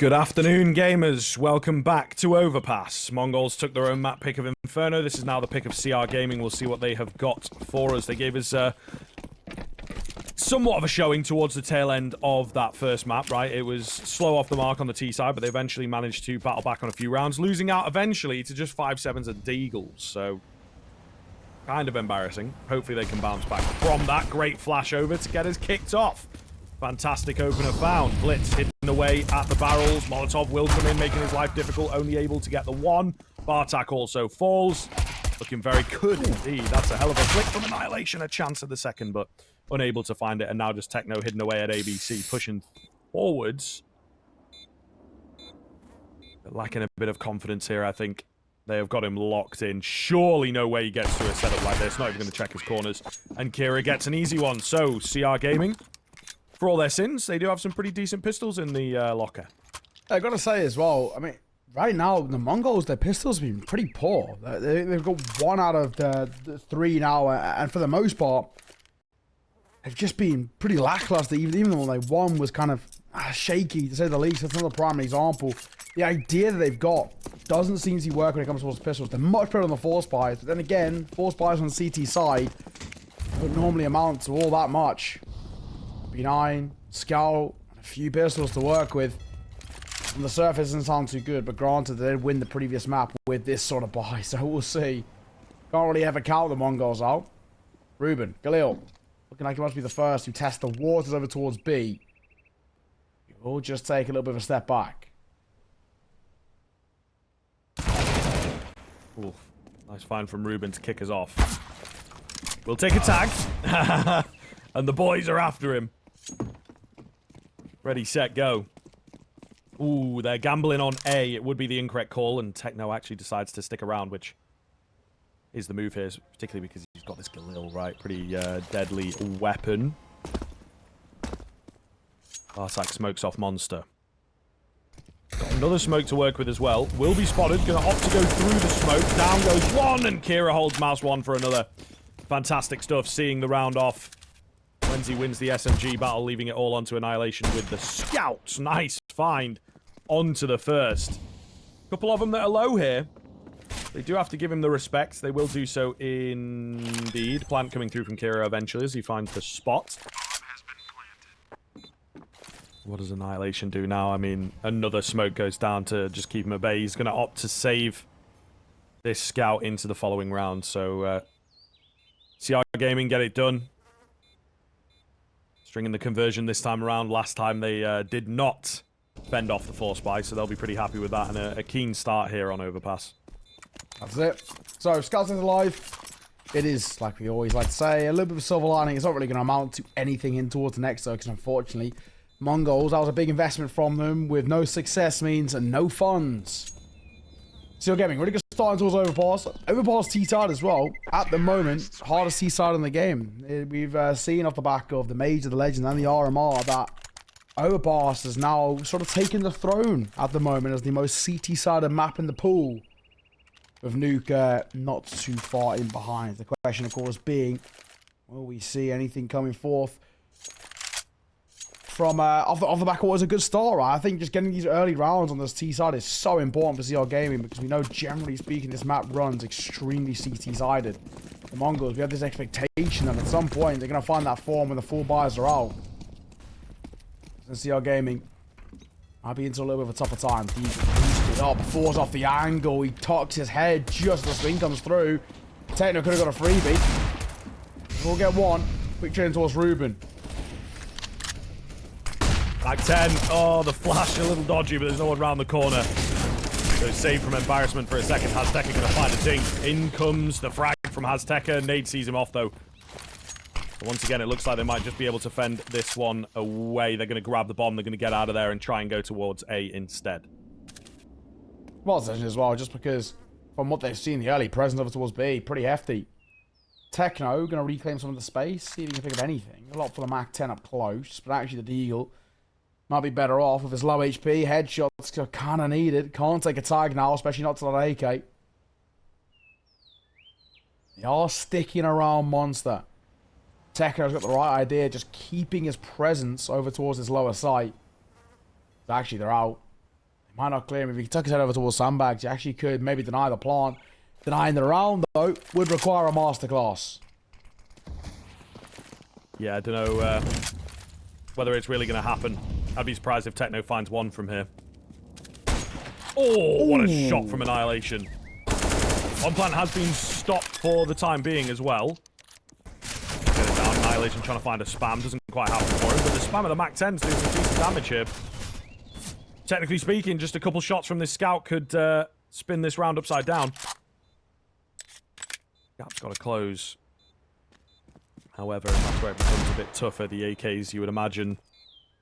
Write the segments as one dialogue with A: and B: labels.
A: Good afternoon, gamers. Welcome back to Overpass. Mongols took their own map pick of Inferno. This is now the pick of CR Gaming. We'll see what they have got for us. They gave us somewhat of a showing towards the tail end of that first map, right? It was slow off the mark on the T side, but they eventually managed to battle back on a few rounds, losing out eventually to just 5-7s at Deagles. So, kind of embarrassing. Hopefully they can bounce back from that. Great flash over to get us kicked off. Fantastic opener found. Blitz hidden away at the barrels. Molotov will come in, making his life difficult, only able to get the one. Bart4k also falls. Looking very good indeed. That's a hell of a flick from Annihilation. A chance at the second, but unable to find it. And now just Techno hidden away at ABC, pushing forwards. But lacking a bit of confidence here, I think. They have got him locked in. Surely no way he gets through a setup like this. Not even going to check his corners. And Kira gets an easy one. So, CR Gaming, for all their sins, they do have some pretty decent pistols in the locker.
B: I gotta say as well, I mean, right now, the Mongols, their pistols have been pretty poor. They've got 1 out of the 3 now, and for the most part, they've just been pretty lackluster. Even though they won was kind of shaky, to say the least. That's another prime example. The idea that they've got doesn't seem to work when it comes towards pistols. They're much better on the force buys, but then again, force buys on the CT side don't normally amount to all that much. B9, Scout, a few pistols to work with. On the surface doesn't sound too good, but granted they did win the previous map with this sort of buy, so we'll see. Can't really ever count the Mongols out. Ruben, Galil, looking like he must be the first to test the waters over towards B. He will just take a little bit of a step back.
A: Oof. Nice find from Ruben to kick us off. We'll take a tag. And the boys are after him. Ready, set, go. Ooh, they're gambling on A. It would be the incorrect call, and Techno actually decides to stick around, which is the move here, particularly because he's got this Galil, right? Pretty deadly weapon. Bart4k smokes off Monster. Got another smoke to work with as well. Will be spotted. Gonna opt to go through the smoke. Down goes one, and Kira holds mouse one for another. Fantastic stuff, seeing the round off. Mnglz wins the SMG battle, leaving it all onto Annihilation with the Scouts. Nice find onto the first. Couple of them that are low here. They do have to give him the respect. They will do so indeed. Plant coming through from Kira eventually as he finds the spot. What does Annihilation do now? I mean, another smoke goes down to just keep him at bay. He's going to opt to save this Scout into the following round. So, CR Gaming get it done. Stringing the conversion this time around. Last time they did not fend off the force buy, so they'll be pretty happy with that, and a keen start here on Overpass.
B: That's it. So, Scouts is alive. It is, like we always like to say, a little bit of a silver lining. It's not really going to amount to anything in towards the next, though, because unfortunately, Mongols, that was a big investment from them, with no success means no funds. CR Gaming, really good start towards Overpass. Overpass T-side as well. At the moment, hardest T-side in the game. We've seen off the back of the Major, the Legend, and the RMR that Overpass has now sort of taken the throne at the moment as the most CT-sided map in the pool. With Nuke not too far in behind. The question, of course, being, will we see anything coming forth from off the back of what was a good start, right? I think just getting these early rounds on this T side is so important for CR Gaming because we know, generally speaking, this map runs extremely CT-sided. The Mongols, we have this expectation that at some point they're going to find that form when the full buys are out. And CR Gaming might be into a little bit of a tougher time. He boosted up, falls off the angle, he tucks his head just as the swing comes through. Techno could have got a freebie. We'll get one. Quick turn towards Ruben.
A: Back 10. Oh, the flash, a little dodgy, but there's no one around the corner. So saved from embarrassment for a second. hasteka going to find a dink. In comes the frag from hasteka. Nade sees him off, though. But once again, it looks like they might just be able to fend this one away. They're going to grab the bomb. They're going to get out of there and try and go towards A instead.
B: Well, as well, just because from what they've seen, the early presence over towards B, pretty hefty. Techno going to reclaim some of the space, see if he can pick up anything. A lot for the Mac 10 up close, but actually the Deagle might be better off with his low HP. Headshots are kind of needed. Can't take a tag now, especially not to that AK. They are sticking around Monster. Techno's got the right idea, just keeping his presence over towards his lower sight. Actually, they're out. Might not clear him. If he took his head over towards sandbags, he actually could maybe deny the plant. Denying the round, though, would require a masterclass.
A: Yeah, I don't know whether it's really going to happen. I'd be surprised if Techno finds one from here. Oh, what a shot from Annihilation. One plant has been stopped for the time being as well. Get it down. Annihilation trying to find a spam. Doesn't quite happen for him, but the spam of the Mac 10's doing some decent damage here. Technically speaking, just a couple shots from this scout could spin this round upside down. Gap's got to close. However, that's where it becomes a bit tougher. The AKs, you would imagine,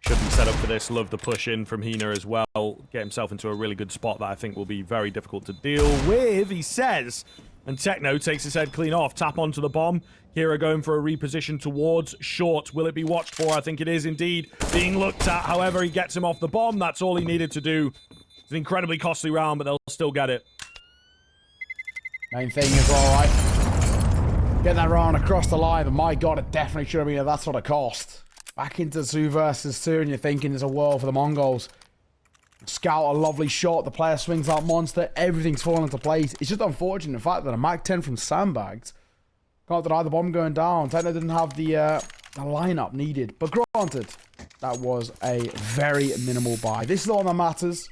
A: should be set up for this. Love the push in from Hina as well. Get himself into a really good spot that I think will be very difficult to deal with, he says. And Techno takes his head clean off. Tap onto the bomb. Kira going for a reposition towards short. Will it be watched for? I think it is indeed being looked at. However, he gets him off the bomb. That's all he needed to do. It's an incredibly costly round, but they'll still get it.
B: Main thing is all right. Get that round across the line, but my god, it definitely should have been at that sort of cost. Back into 2 versus 2, and you're thinking there's a world for the Mongols. Scout, a lovely shot. The player swings that monster. Everything's falling into place. It's just unfortunate, in fact, that a Mac 10 from sandbags can't deny the bomb going down. Techno didn't have the lineup needed. But granted, that was a very minimal buy. This is the one that matters.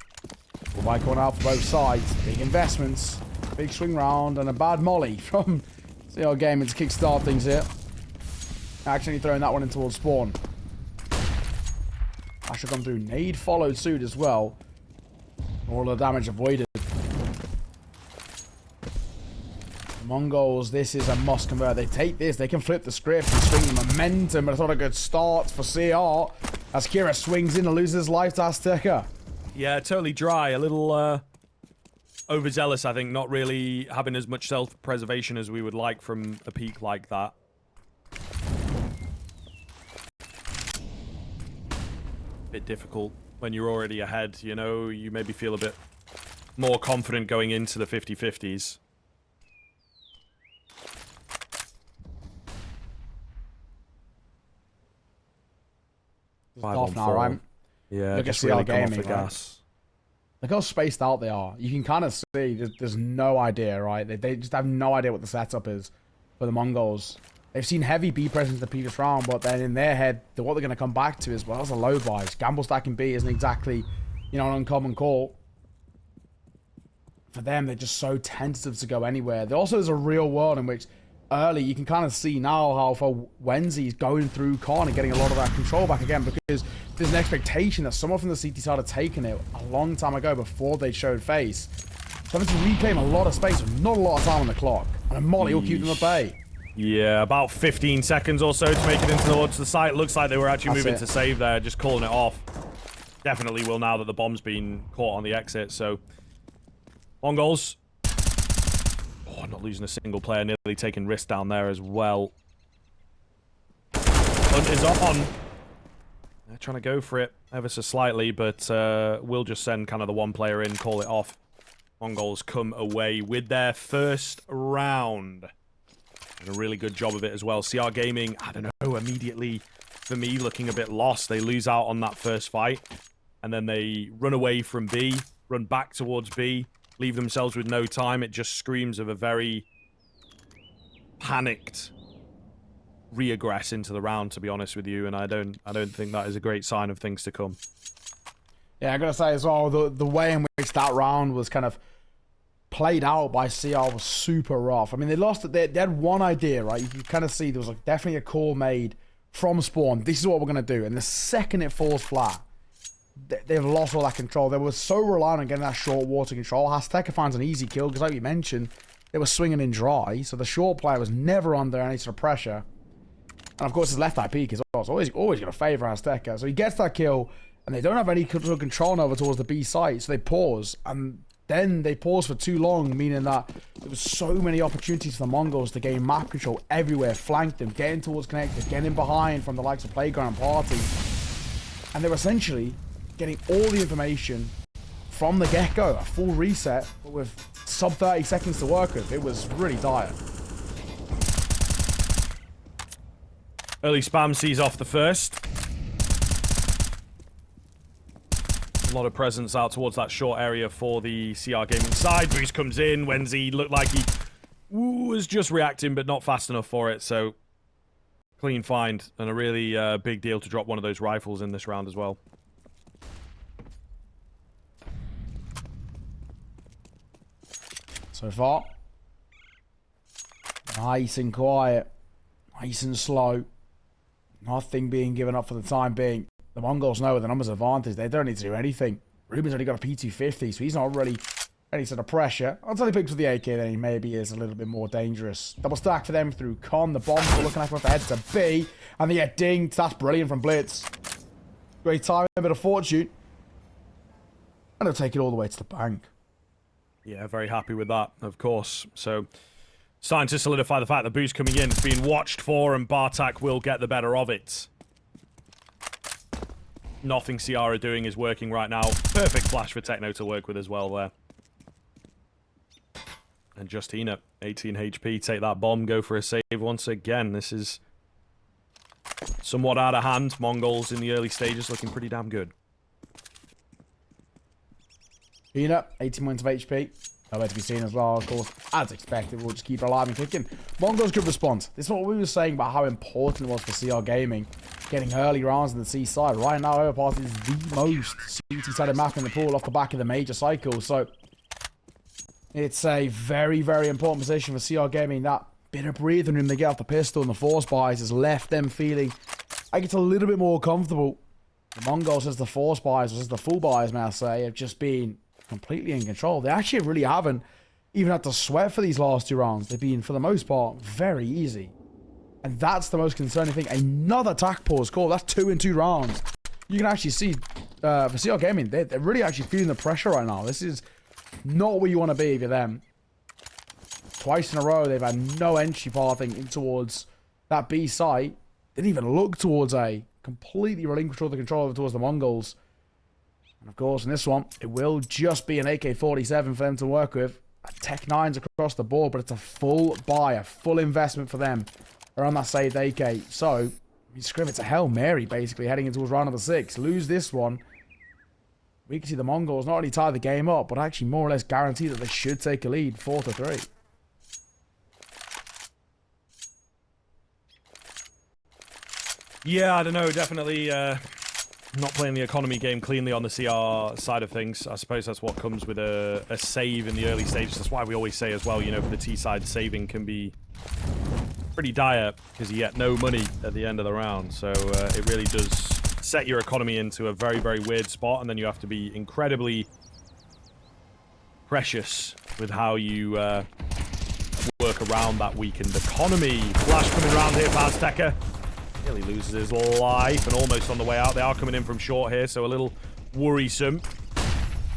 B: Full buy going out for both sides. Big investments. Big swing round and a bad molly from CR Gaming to kickstart things here. Actually throwing that one in towards spawn. I should come through. Nade followed suit as well. All the damage avoided. Mongols, this is a must convert. They take this, they can flip the script and swing the momentum. But I thought a good start for CR as Kira swings in and loses life to hasteka.
A: Yeah, totally dry. A little overzealous, I think. Not really having as much self-preservation as we would like from a peak like that. Bit difficult when you're already ahead, you know. You maybe feel a bit more confident going into the 50-50s.
B: Off now, right?
A: Yeah,
B: look
A: just
B: at
A: really
B: CR
A: come off
B: Gaming,
A: the
B: right?
A: gas.
B: Look how spaced out they are. You can kind of see there's no idea, right? They just have no idea what the setup is for the Mongols. They've seen heavy B presence in the previous round, but then in their head, what they're going to come back to is, well, that's a low buys. Gamble stacking B isn't exactly, you know, an uncommon call. For them, they're just so tentative to go anywhere. There also is a real world in which early, you can kind of see now how for Wenzy's going through Khan and getting a lot of that control back again, because there's an expectation that someone from the CT side had taken it a long time ago before they showed face. So having to reclaim a lot of space with not a lot of time on the clock. And a molly will keep them at bay.
A: Yeah, about 15 seconds or so to make it into towards the site. Looks like they were actually moving to save there, just calling it off. Definitely will now that the bomb's been caught on the exit, so... Mongolz. Oh, not losing a single player, nearly taking risk down there as well. Hunt is on. They're trying to go for it ever so slightly, but we'll just send kind of the one player in, call it off. Mongols come away with their first round. And a really good job of it as well. CR Gaming, I don't know, immediately, for me, looking a bit lost. They lose out on that first fight, and then they run away from B, run back towards B, leave themselves with no time. It just screams of a very panicked regress into the round, to be honest with you, and I don't think that is a great sign of things to come.
B: Yeah, I gotta say as well, the way in which that round was kind of played out by CR was super rough. I mean, they lost it. They had one idea, right? You can kind of see there was like definitely a call made from spawn. This is what we're gonna do, and the second it falls flat, they've lost all that control. They were so reliant on getting that short water control. hasteka finds an easy kill because, like you mentioned, they were swinging in dry, so the short player was never under any sort of pressure. And of course, his left eye peak is always going to favor hasteka. So he gets that kill, and they don't have any control over towards the B site, so they pause. And then they pause for too long, meaning that there was so many opportunities for the Mongols to gain map control everywhere, flank them, getting towards connected, getting behind from the likes of Playground and Party. And they were essentially getting all the information from the get-go, a full reset, but with sub 30 seconds to work with. It was really dire.
A: Early spam sees off the first. lot of presence out towards that short area for the CR Gaming side. Boost comes in. Mnglz looked like he was just reacting, but not fast enough for it. So, clean find and a really big deal to drop one of those rifles in this round as well.
B: So far, nice and quiet, nice and slow. Nothing being given up for the time being. The Mongols know with the numbers advantage, they don't need to do anything. Ruben's only got a P250, so he's not really any sort of pressure. Until he picks with the AK, then he maybe is a little bit more dangerous. Double stack for them through Con. The bombs are looking like what they head to B. And they get dinged. That's brilliant from Blitz. Great timing, a bit of fortune. And they'll take it all the way to the bank.
A: Yeah, very happy with that, of course. So, starting to solidify the fact that Boost coming in is being watched for, and Bart4k will get the better of it. Nothing CR are doing is working right now. Perfect flash for Techno to work with as well there. And Justina, 18 HP, take that bomb, go for a save once again. This is somewhat out of hand. Mnglz in the early stages looking pretty damn good.
B: Justina, 18 points of HP. Nowhere to be seen as well, of course. As expected, we'll just keep it alive and kicking. Mnglz good response. This is what we were saying about how important it was for CR Gaming. Getting early rounds in the C side. Right now, Overpass is the most CT-sided map in the pool off the back of the major cycle. So, it's a very, very important position for CR Gaming. That bit of breathing room they get off the pistol and the force buys has left them feeling like it's a little bit more comfortable. The Mongols, as the force buys, as the full buys, may I say, have just been completely in control. They actually really haven't even had to sweat for these last 2 rounds. They've been, for the most part, very easy. And that's the most concerning thing. Another attack pause call. That's 2 in 2 rounds. You can actually see, for CR Gaming, they're really actually feeling the pressure right now. This is not where you want to be if you're them. Twice in a row, they've had no entry pathing in towards that B site. Didn't even look towards A. Completely relinquished all the control over towards the Mongols. And of course, in this one, it will just be an AK-47 for them to work with. Tech 9s across the board, but it's a full buy, a full investment for them around that saved AK. So, I mean, Scriv, it's a Hail Mary, basically, heading into round number 6. Lose this one. We can see the Mongols not only tie the game up, but actually more or less guarantee that they should take a lead, 4-3.
A: Yeah, I don't know, definitely not playing the economy game cleanly on the CR side of things. I suppose that's what comes with a save in the early stages. That's why we always say as well, you know, for the T side, saving can be pretty dire because you get no money at the end of the round. So it really does set your economy into a very, very weird spot, and then you have to be incredibly precious with how you work around that weakened economy. Flash coming around here for hasteka. Nearly loses his life and almost on the way out. They are coming in from short here, so a little worrisome.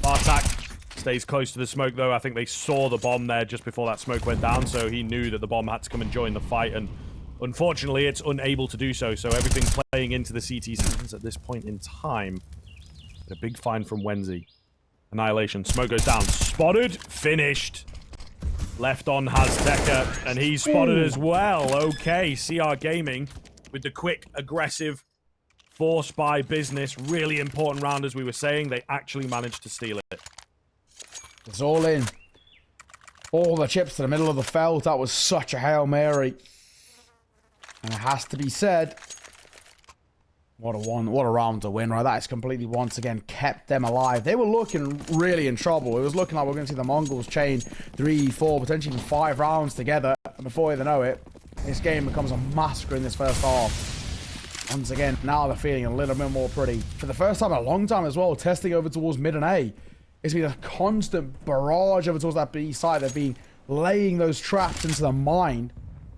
A: Bart4k stays close to the smoke, though. I think they saw the bomb there just before that smoke went down, so he knew that the bomb had to come and join the fight, and unfortunately, it's unable to do so. So everything playing into the CT's hands at this point in time. A big find from Mnglz. Annihilation. Smoke goes down. Spotted. Finished. Left on hasteka, and he's spotted as well. Okay, CR Gaming with the quick, aggressive force buy business. Really important round, as we were saying. They actually managed to steal it.
B: It's all in. All the chips to the middle of the felt. That was such a Hail Mary. And it has to be said, what a round to win, right? That has completely, once again, kept them alive. They were looking really in trouble. It was looking like we're going to see the Mongols chain 3, 4, potentially even 5 rounds together. And before you know it, this game becomes a massacre in this first half. Once again, now they're feeling a little bit more pretty. For the first time in a long time as well, testing over towards mid and A. It's been a constant barrage over towards that B side. They've been laying those traps into the mind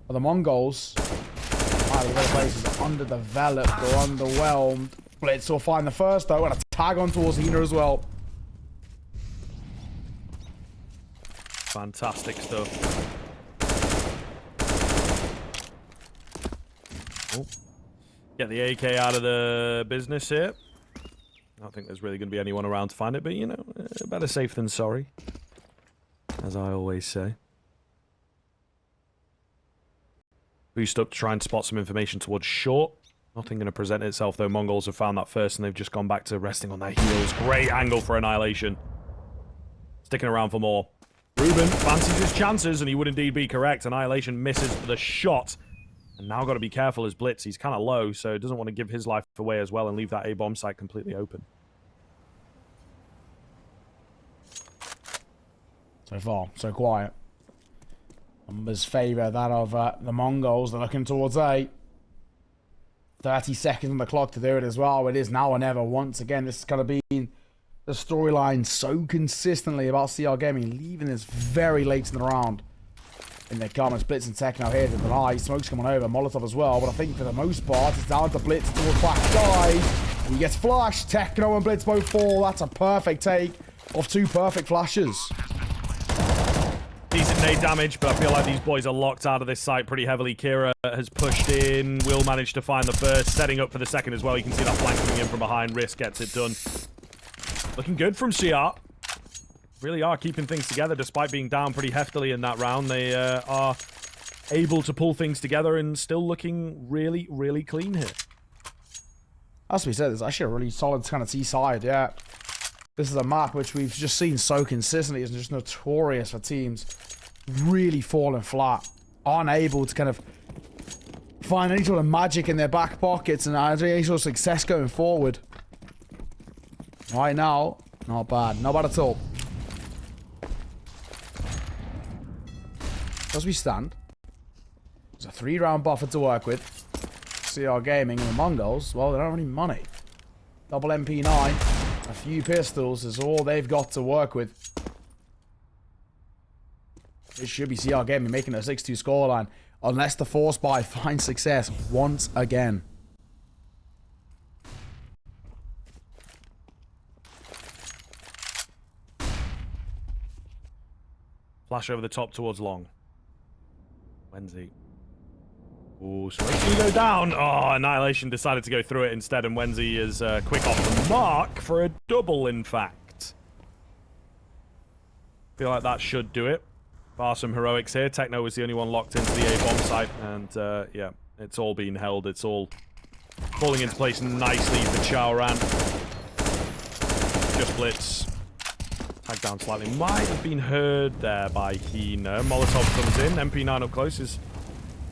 B: of the Mongols. The other places are underdeveloped or underwhelmed. Blitz will find the first, though, and a tag on towards Hina as well.
A: Fantastic stuff. Oh. Get the AK out of the business here. I don't think there's really going to be anyone around to find it, but, you know, better safe than sorry, as I always say. Boost up to try and spot some information towards short. Nothing going to present itself, though. Mongols have found that first, and they've just gone back to resting on their heels. Great angle for Annihilation. Sticking around for more. Ruben fancies his chances, and he would indeed be correct. Annihilation misses the shot. And now got to be careful as Blitz. He's kind of low, so doesn't want to give his life away as well and leave that A-bomb site completely open.
B: So far, so quiet. Numbers favour that of the Mongols. They're looking towards A. 30 seconds on the clock to do it as well. It is now or never. Once again, this is going to be the storyline so consistently about CR Gaming, leaving this very late in the round. In their comments, Blitz and Techno here to deny. Smoke's coming over, Molotov as well. But I think for the most part, it's down to Blitz towards back side. He gets flashed. Techno and Blitz both fall. That's a perfect take of 2 perfect flashes.
A: Decent nade damage, but I feel like these boys are locked out of this site pretty heavily. Kira has pushed in. Will manage to find the first, setting up for the second as well. You can see that flank coming in from behind. Risk gets it done. Looking good from CR. Really are keeping things together despite being down pretty heftily in that round. They are able to pull things together and still looking really, really clean here.
B: As we said, it's actually a really solid kind of T side, yeah. This is a map which we've just seen so consistently. It's just notorious for teams really falling flat. Unable to kind of find any sort of magic in their back pockets and any sort of success going forward. Right now, not bad. Not bad at all. As we stand, there's a 3-round buffer to work with. CR Gaming and the Mongols, well, they don't have any money. Double MP9, a few pistols is all they've got to work with. It should be CR Gaming making a 6-2 scoreline, unless the force buy finds success once again.
A: Flash over the top towards long. Mnglz. Ooh, Smoke's gonna go down. Oh, Annihilation decided to go through it instead, and Mnglz is quick off the mark for a double, in fact. Feel like that should do it. Bar some heroics here. Techno was the only one locked into the A-bomb site, and yeah, it's all being held. It's all falling into place nicely for Chaoran. Just Blitz. Tagged down slightly. Might have been heard there by Hina. Molotov comes in. MP9 up close is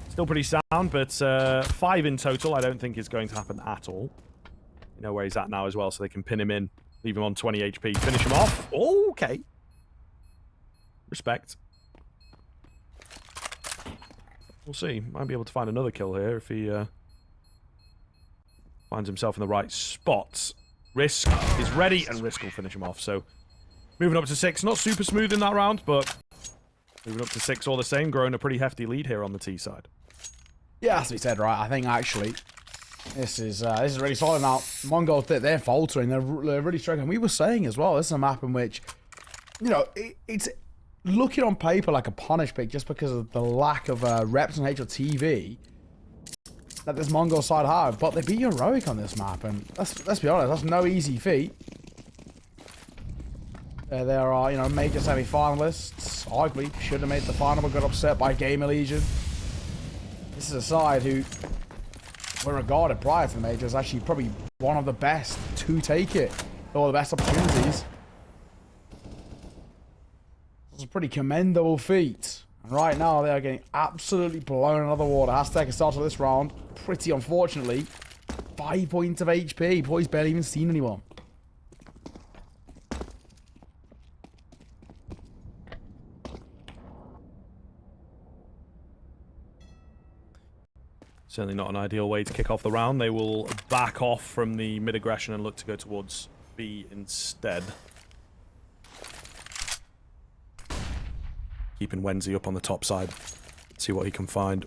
A: still pretty sound, but 5 in total I don't think is going to happen at all. You know where he's at now as well, so they can pin him in. Leave him on 20 HP. Finish him off. Okay. Respect. We'll see. Might be able to find another kill here if he finds himself in the right spot. GRisk is ready, and GRisk will finish him off. So, moving up to 6. Not super smooth in that round, but moving up to 6 all the same. Growing a pretty hefty lead here on the T side.
B: Yeah, as we said, right. I think actually this is really solid now. Mongols, they're faltering. They're really struggling. We were saying as well, this is a map in which, you know, it's looking on paper like a punish pick just because of the lack of reps on HLTV that this Mongol side have. But they beat heroic on this map, and let's be honest, that's no easy feat. There are, you know, major semi-finalists. Arguably should have made the final, but got upset by Gamer Legion. This is a side who were regarded prior to the major as actually probably one of the best to take it. All the best opportunities. It's a pretty commendable feat. And right now they are getting absolutely blown out of the water. hasteka started this round, pretty unfortunately. 5 points of HP. Boy's barely even seen anyone.
A: Certainly not an ideal way to kick off the round. They will back off from the mid-aggression and look to go towards B instead. Keeping Mnglz up on the top side. See what he can find.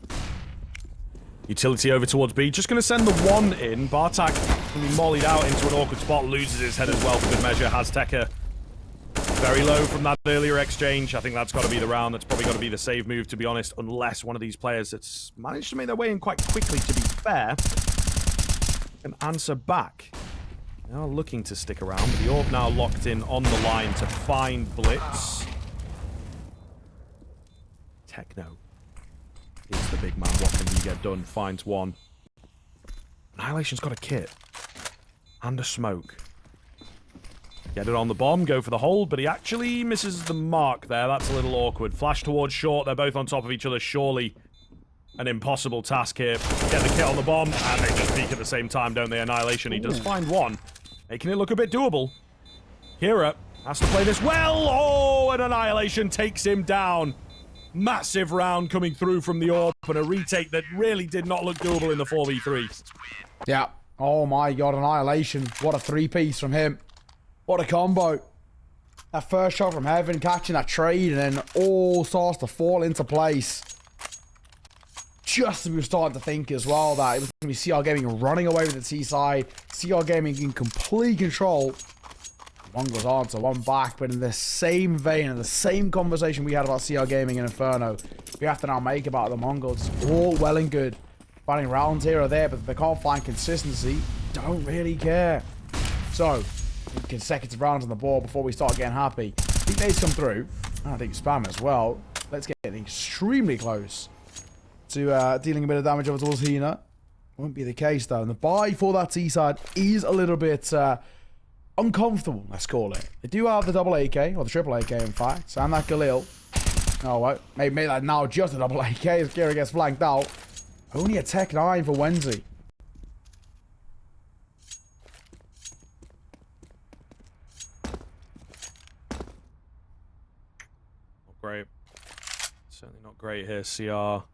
A: Utility over towards B. Just going to send the 1 in. Bart4k can be mollied out into an awkward spot. Loses his head as well for good measure. hasteka very low from that earlier exchange. I think that's got to be the round. That's probably got to be the save move, to be honest, unless one of these players that's managed to make their way in quite quickly, to be fair, can answer back. They are looking to stick around, but the Orb now locked in on the line to find Blitz. Techno is the big man. What can he get done? Finds one. Annihilation's got a kit. And a smoke. Get it on the bomb, go for the hold, but he actually misses the mark there. That's a little awkward. Flash towards short. They're both on top of each other. Surely an impossible task here. Get the kit on the bomb, and they just peek at the same time, don't they? Annihilation. He does find one, making it look a bit doable. Kira has to play this well. Oh, and Annihilation takes him down. Massive round coming through from the AWP, and a retake that really did not look doable in the 4v3.
B: Yeah. Oh my god, Annihilation. What a three-piece from him. What a combo. That first shot from heaven, catching that trade, and then all starts to fall into place. Just as we were starting to think as well that it was going to be CR Gaming running away with the T side. CR Gaming in complete control. One goes on to one back, but in the same vein, in the same conversation we had about CR Gaming and Inferno, we have to now make about the Mongols. All well and good. Finding rounds here or there, but if they can't find consistency, don't really care. So, consecutive rounds on the board before we start getting happy. I think they's come through. I think spam as well. Let's get extremely close to dealing a bit of damage over towards Hina. Won't be the case though. And the buy for that T side is a little bit uncomfortable, let's call it. They do have the double AK, or the triple AK in fact, and that Galil. Oh, what? Maybe that now just a double AK as Kira gets flanked out. Only a Tech 9 for Wenzy.
A: Not great. Certainly not great here, CR.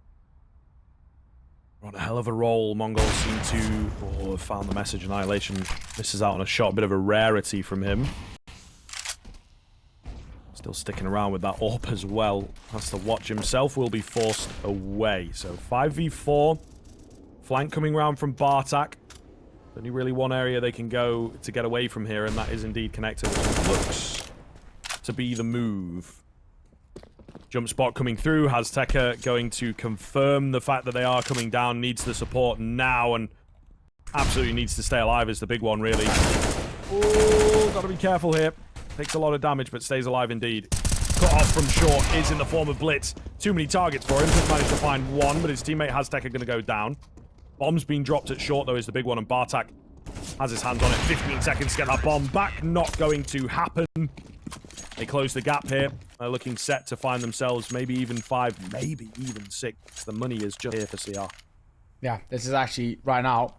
A: We're on a hell of a roll. Mongols seem to have found the message. Annihilation misses out on a shot. A bit of a rarity from him. Still sticking around with that AWP as well. Has to watch himself. Will be forced away. So 5v4. Flank coming round from Bart4k. Only really one area they can go to get away from here, and that is indeed connected, which looks to be the move. Jump spot coming through. Hasteka going to confirm the fact that they are coming down. Needs the support now, and absolutely needs to stay alive is the big one, really. Oh, gotta be careful here. Takes a lot of damage, but stays alive indeed. Cut off from short is in the form of Blitz. Too many targets for him. Just managed to find one, but his teammate Hasteka going to go down. Bomb's been dropped at short, though, is the big one, and Bart4k has his hands on it. 15 seconds to get that bomb back. Not going to happen. They close the gap here. They're looking set to find themselves maybe even 5, maybe even 6. The money is just here for CR.
B: Yeah, this is actually, right now,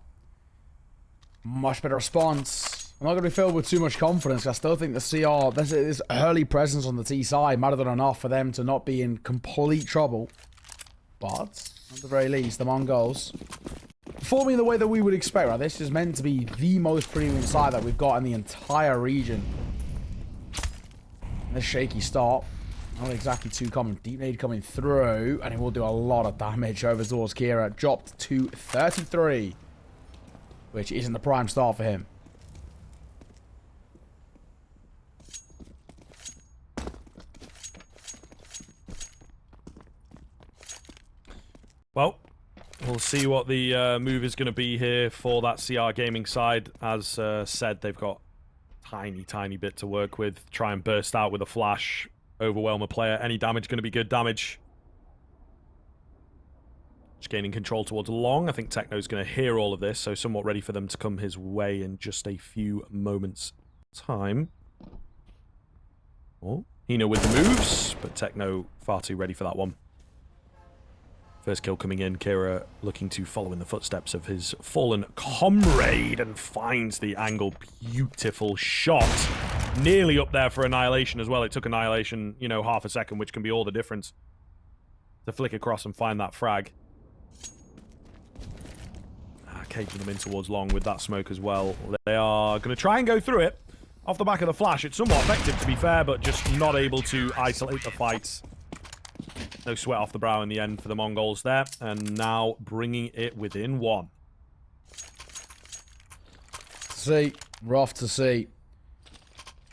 B: much better response. I'm not going to be filled with too much confidence. I still think the CR, this early presence on the T side might have done enough for them to not be in complete trouble. But, at the very least, the Mongols performing the way that we would expect, right? This is meant to be the most premium side that we've got in the entire region. This shaky start, not exactly too common. Deep nade coming through, and it will do a lot of damage over towards Kira. Dropped to 33, which isn't the prime start for him.
A: Well, we'll see what the move is going to be here for that CR Gaming side. As said, they've got tiny bit to work with. Try and burst out with a flash. Overwhelm a player. Any damage going to be good damage. Just gaining control towards long. I think Techno's going to hear all of this, so somewhat ready for them to come his way in just a few moments' time. Oh, Hina with the moves, but Techno far too ready for that one. First kill coming in. Kira looking to follow in the footsteps of his fallen comrade and finds the angle. Beautiful shot. Nearly up there for Annihilation as well. It took Annihilation, you know, half a second, which can be all the difference to flick across and find that frag. Caging them in towards long with that smoke as well. They are going to try and go through it. Off the back of the flash, it's somewhat effective to be fair, but just not able to isolate the fights. No sweat off the brow in the end for the Mongols there. And now bringing it within 1.
B: See, rough to see.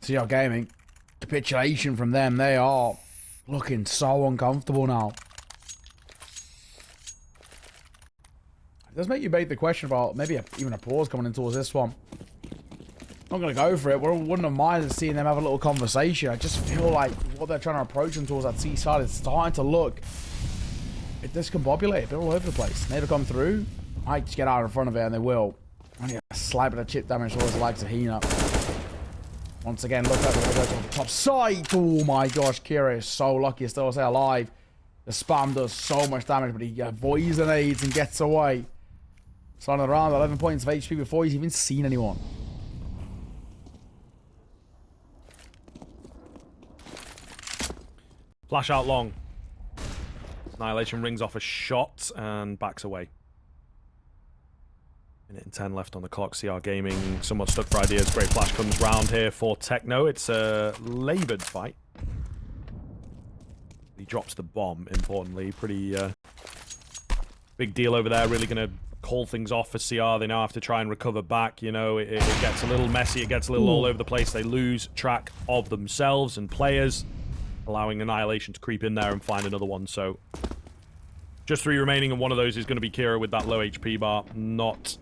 B: CR Gaming, capitulation from them. They are looking so uncomfortable now. It does make you beg the question about maybe even a pause coming in towards this one. I'm not going to go for it. We wouldn't have minded seeing them have a little conversation. I just feel like what they're trying to approach them towards that C side is starting to look discombobulated, a bit all over the place. They to come through, might just get out in front of it, and they will. slight bit of chip damage towards the likes of Hina. Once again, look at the go to the top side. Oh my gosh, Kira is so lucky to still stay alive. The spam does so much damage, but he avoids the nades and gets away. Starting around 11 points of HP before he's even seen anyone.
A: Flash out long. Annihilation rings off a shot and backs away. Minute and 10 left on the clock. CR Gaming somewhat stuck for ideas. Great flash comes round here for Techno. It's a laboured fight. He drops the bomb, importantly. Pretty big deal over there. Really going to call things off for CR. They now have to try and recover back. You know, it gets a little messy. It gets a little all over the place. They lose track of themselves and players, allowing Annihilation to creep in there and find another one. So just 3 remaining, and one of those is going to be Kira with that low HP bar. Not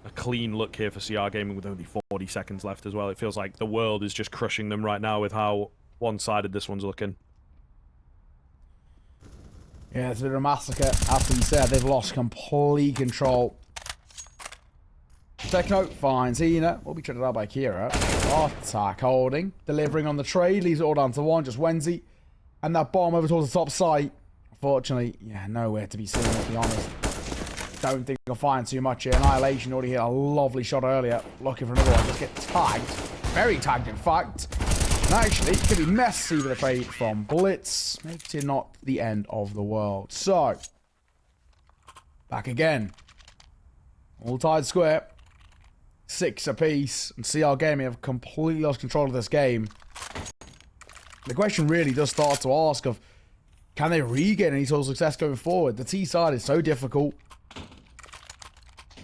A: a clean look here for CR Gaming with only 40 seconds left as well. It feels like the world is just crushing them right now with how one-sided this one's looking.
B: Yeah, it's a bit of a massacre. After you said, they've lost complete control. Techno finds Hina. Will be traded out by Kira. Attack holding. Delivering on the trade. Leaves it all down to 1. Just Wenzy. And that bomb over towards the top site. Unfortunately, yeah, nowhere to be seen, to be honest. Don't think you'll find too much here. Annihilation already hit a lovely shot earlier. Looking for another one. Just get tagged. Very tagged, in fact. And actually, it could be messy with a trade from Blitz. Makes it not the end of the world. So, back again. All tied square. 6 apiece. And CR Gaming have completely lost control of this game. The question really does start to ask of, can they regain any sort of success going forward? The T side is so difficult.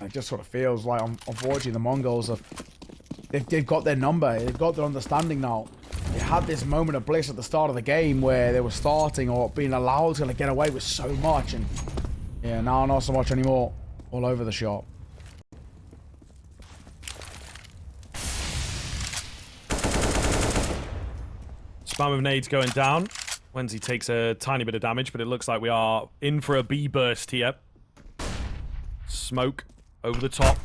B: It just sort of feels like, unfortunately, the Mongols have... They've got their number. They've got their understanding now. They had this moment of bliss at the start of the game where they were starting or being allowed to get away with so much. And yeah, now not so much anymore. All over the shop.
A: Spam of nades going down. Wenzy takes a tiny bit of damage, but it looks like we are in for a B burst here. Smoke over the top.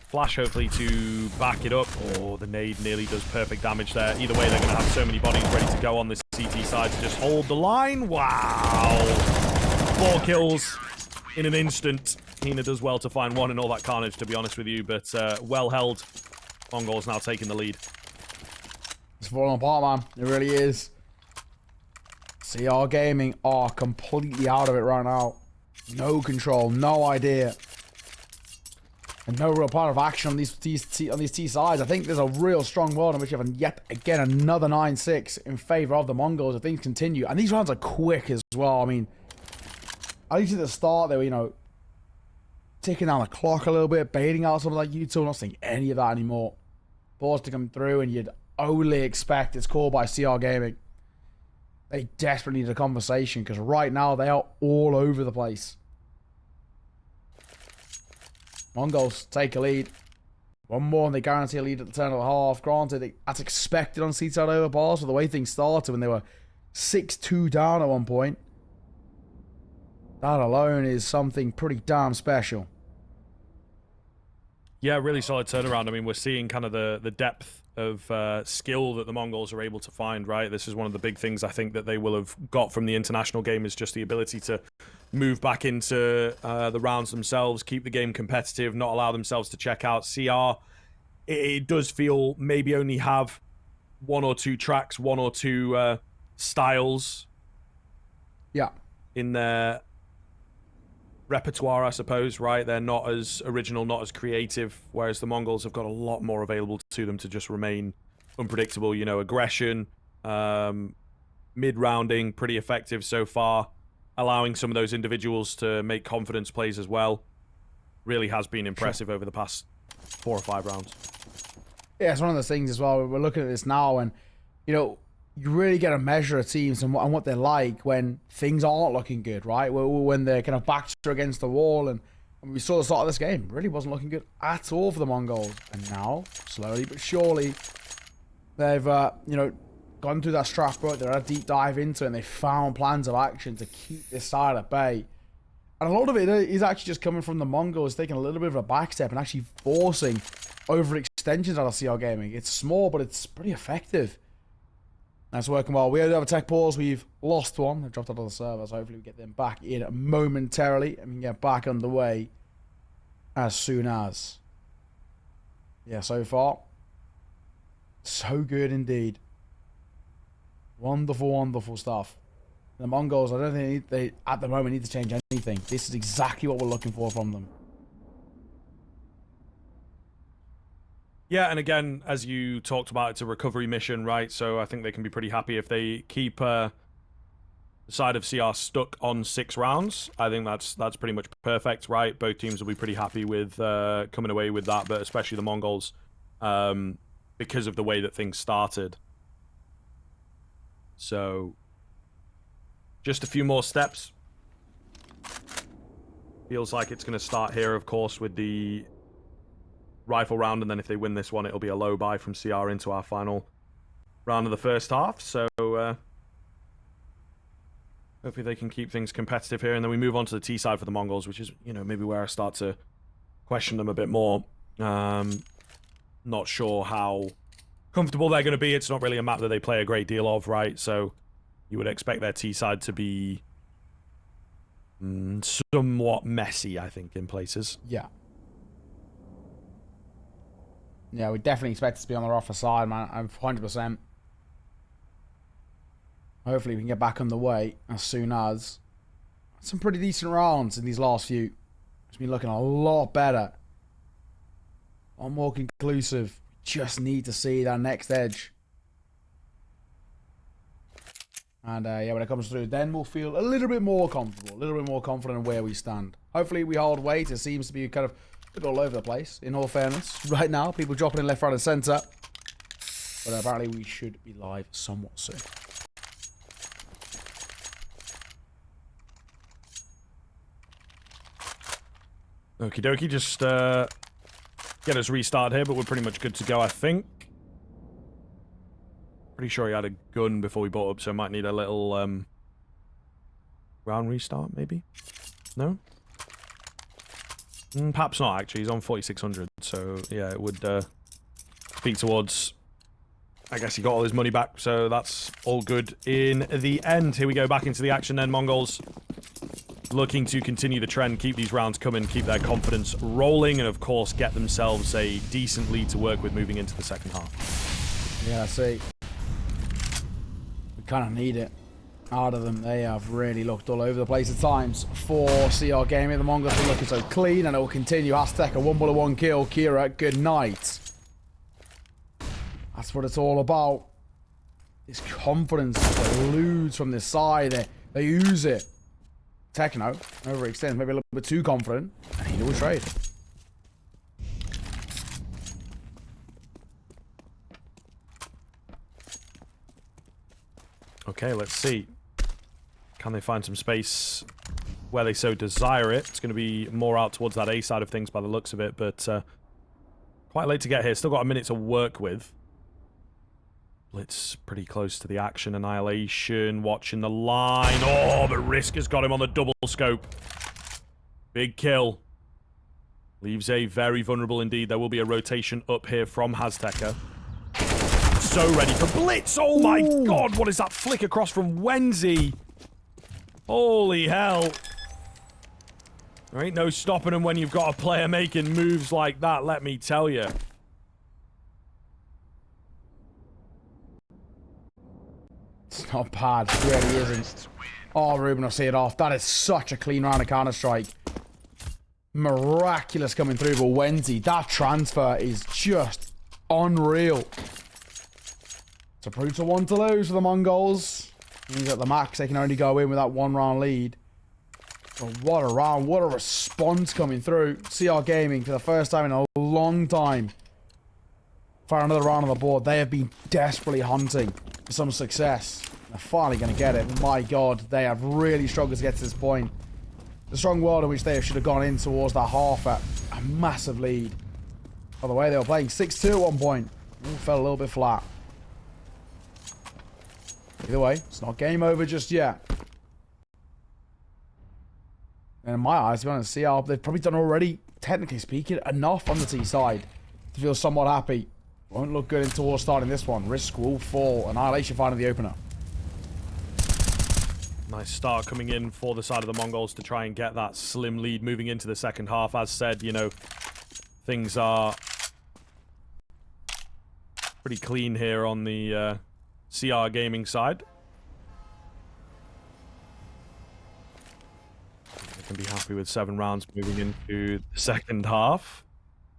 A: Flash hopefully to back it up. Oh, the nade nearly does perfect damage there. Either way, they're going to have so many bodies ready to go on this CT side to just hold the line. Wow. 4 kills in an instant. Hina does well to find 1 in all that carnage, to be honest with you, but well held. Mongol's now taking the lead.
B: It's falling apart, man. It really is. CR Gaming are completely out of it right now. No control, no idea. And no real part of action on these T sides. I think there's a real strong world in which you have yet again another 9-6 in favor of the Mongols if things continue. And these rounds are quick as well. I mean, at least at the start they were, you know, ticking down the clock a little bit, baiting out something like U2. I'm not seeing any of that anymore. Balls to come through and you'd only expect it's called by CR Gaming. They desperately need a conversation because right now they are all over the place. Mongols take a lead. 1 more and they guarantee a lead at the turn of the half. Granted, that's expected on C-side Overpass with the way things started when they were 6-2 down at one point. That alone is something pretty damn special.
A: Yeah, really solid turnaround. I mean, we're seeing kind of the depth of skill that the Mongols are able to find, right? This is one of the big things I think that they will have got from the international game is just the ability to move back into the rounds themselves, keep the game competitive, not allow themselves to check out. CR, it does feel maybe only have 1 or 2 tracks, 1 or 2 styles in their repertoire, I suppose, right? They're not as original, not as creative, whereas the Mongols have got a lot more available to them to just remain unpredictable. You know, aggression, mid-rounding, pretty effective so far. Allowing some of those individuals to make confidence plays as well. Really has been impressive over the past 4 or 5 rounds.
B: Yeah, it's one of those things as well. We're looking at this now and, you know, you really get a measure of teams and what they're like when things aren't looking good, right? When they're kind of backs are against the wall. And we saw the start of this game. Really wasn't looking good at all for the Mongols. And now, slowly but surely, they've, you know, gone through that strat book. They're a deep dive into it and they found plans of action to keep this side at bay. And a lot of it is actually just coming from the Mongols taking a little bit of a back step and actually forcing overextensions out of CR Gaming. It's small, but it's pretty effective. That's working well. We have a tech pause. We've lost one. They dropped out of the server, so hopefully we get them back in momentarily and we can get back underway as soon as. Yeah, so far, so good indeed. Wonderful, wonderful stuff. The Mongols, I don't think they at the moment need to change anything. This is exactly what we're looking for from them.
A: Yeah, and again, as you talked about, it's a recovery mission, right? So I think they can be pretty happy if they keep the side of CR stuck on 6 rounds. I think that's pretty much perfect, right? Both teams will be pretty happy with coming away with that, but especially the Mongols, because of the way that things started. So, just a few more steps. Feels like it's going to start here, of course, with the rifle round, and then if they win this one, it'll be a low buy from CR into our final round of the first half. So, hopefully they can keep things competitive here, and then we move on to the T side for the Mongols, which is, you know, maybe where I start to question them a bit more. Not sure how comfortable they're going to be. It's not really a map that they play a great deal of, right? So you would expect their T side to be somewhat messy, I think, in places.
B: Yeah. Yeah, we definitely expect it to be on the rougher side, man. I'm 100%. Hopefully we can get back on the way as soon as. Some pretty decent rounds in these last few. It's been looking a lot better. A lot more conclusive. Just need to see that next edge. And yeah, when it comes through, then we'll feel a little bit more comfortable, a little bit more confident in where we stand. Hopefully we hold weight. It seems to be kind of a bit all over the place, in all fairness. Right now, people dropping in left, right, and centre. But apparently we should be live somewhat soon.
A: Okie dokie, just get us restarted here, but we're pretty much good to go, I think. Pretty sure he had a gun before we bought up, so might need a little round restart, maybe? No? Perhaps not, actually. He's on 4600, so yeah, it would speak towards... I guess he got all his money back, so that's all good in the end. Here we go, back into the action then, Mongols. Looking to continue the trend, keep these rounds coming, keep their confidence rolling, and of course get themselves a decent lead to work with moving into the second half.
B: Yeah, that's it. We kind of need it out of them. They have really looked all over the place at times for CR Gaming. The Mongols are looking so clean, and it will continue. hasteka, 1 kill. Kira, good night. That's what it's all about. This confidence that eludes from this side. They use it. Techno overextends, maybe a little bit too confident, and he will trade.
A: Okay, let's see. Can they find some space where they so desire it? It's going to be more out towards that A side of things by the looks of it, but quite late to get here. Still got a minute to work with. Blitz pretty close to the action. Annihilation watching the line. Oh, but Risk has got him on the double scope. Big kill. Leaves A very vulnerable indeed. There will be a rotation up here from hasteka. So ready for Blitz. Oh my god, what is that flick across from Mnglz? Holy hell. There ain't no stopping him when you've got a player making moves like that, let me tell you.
B: It's not bad. It really isn't. Oh, Ruben will see it off. That is such a clean round of Counter-Strike. Miraculous coming through, but Mnglz, that transfer is just unreal. It's a brutal one to lose for the Mongols. He's at the max. They can only go in with that 1 round lead. But what a round. What a response coming through. CR Gaming for the first time in a long time. For another round on the board. They have been desperately hunting for some success. They're finally going to get it. My god, they have really struggled to get to this point. The strong world in which they should have gone in towards that half at a massive lead. By the way, they were playing 6-2 at one point. Ooh, fell a little bit flat. Either way, it's not game over just yet. And in my eyes, to be honest, CR, they've probably done already, technically speaking, enough on the T side to feel somewhat happy. Won't look good towards starting this one. Risk will fall. Annihilation finding the opener.
A: Nice start coming in for the side of the Mongols to try and get that slim lead moving into the second half. As said, you know, things are pretty clean here on the CR gaming side. They can be happy with 7 rounds moving into the second half.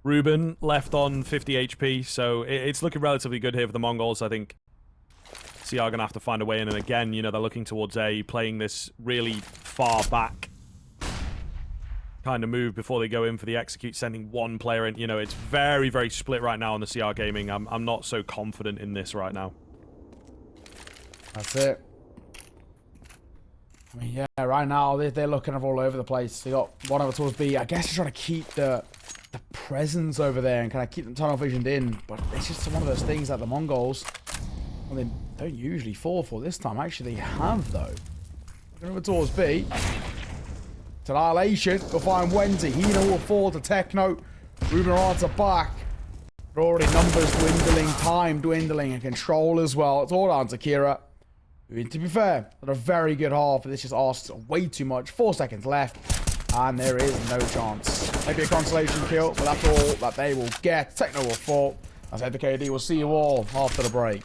A: Ruben left on 50 HP, so it's looking relatively good here for the Mongols. I think CR are going to have to find a way in, and again, you know, they're looking towards A, playing this really far back kind of move before they go in for the execute, sending one player in. You know, it's very, very split right now on the CR gaming. I'm not so confident in this right now.
B: That's it. I mean, yeah, right now they're looking all over the place. They got one over towards B. I guess they're trying to keep the presence over there and kind of keep them tunnel visioned in, but it's just one of those things that the Mongols, well, they don't usually fall for. This time, actually, they have, though. Looking over towards B. To Annihilation. Go find Wendy. Hina will fall to Techno. Ruben on to back. But already numbers dwindling, time dwindling, and control as well. It's all down to Kira. Who, to be fair, had a very good half, but this just asks way too much. 4 seconds left. And there is no chance. Maybe a consolation kill, but that's all that they will get. Techno will fall. As head to KD, we'll see you all after the break.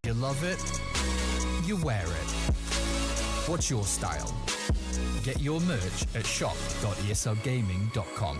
C: You love it, you wear it. What's your style? Get your merch at shop.eslgaming.com.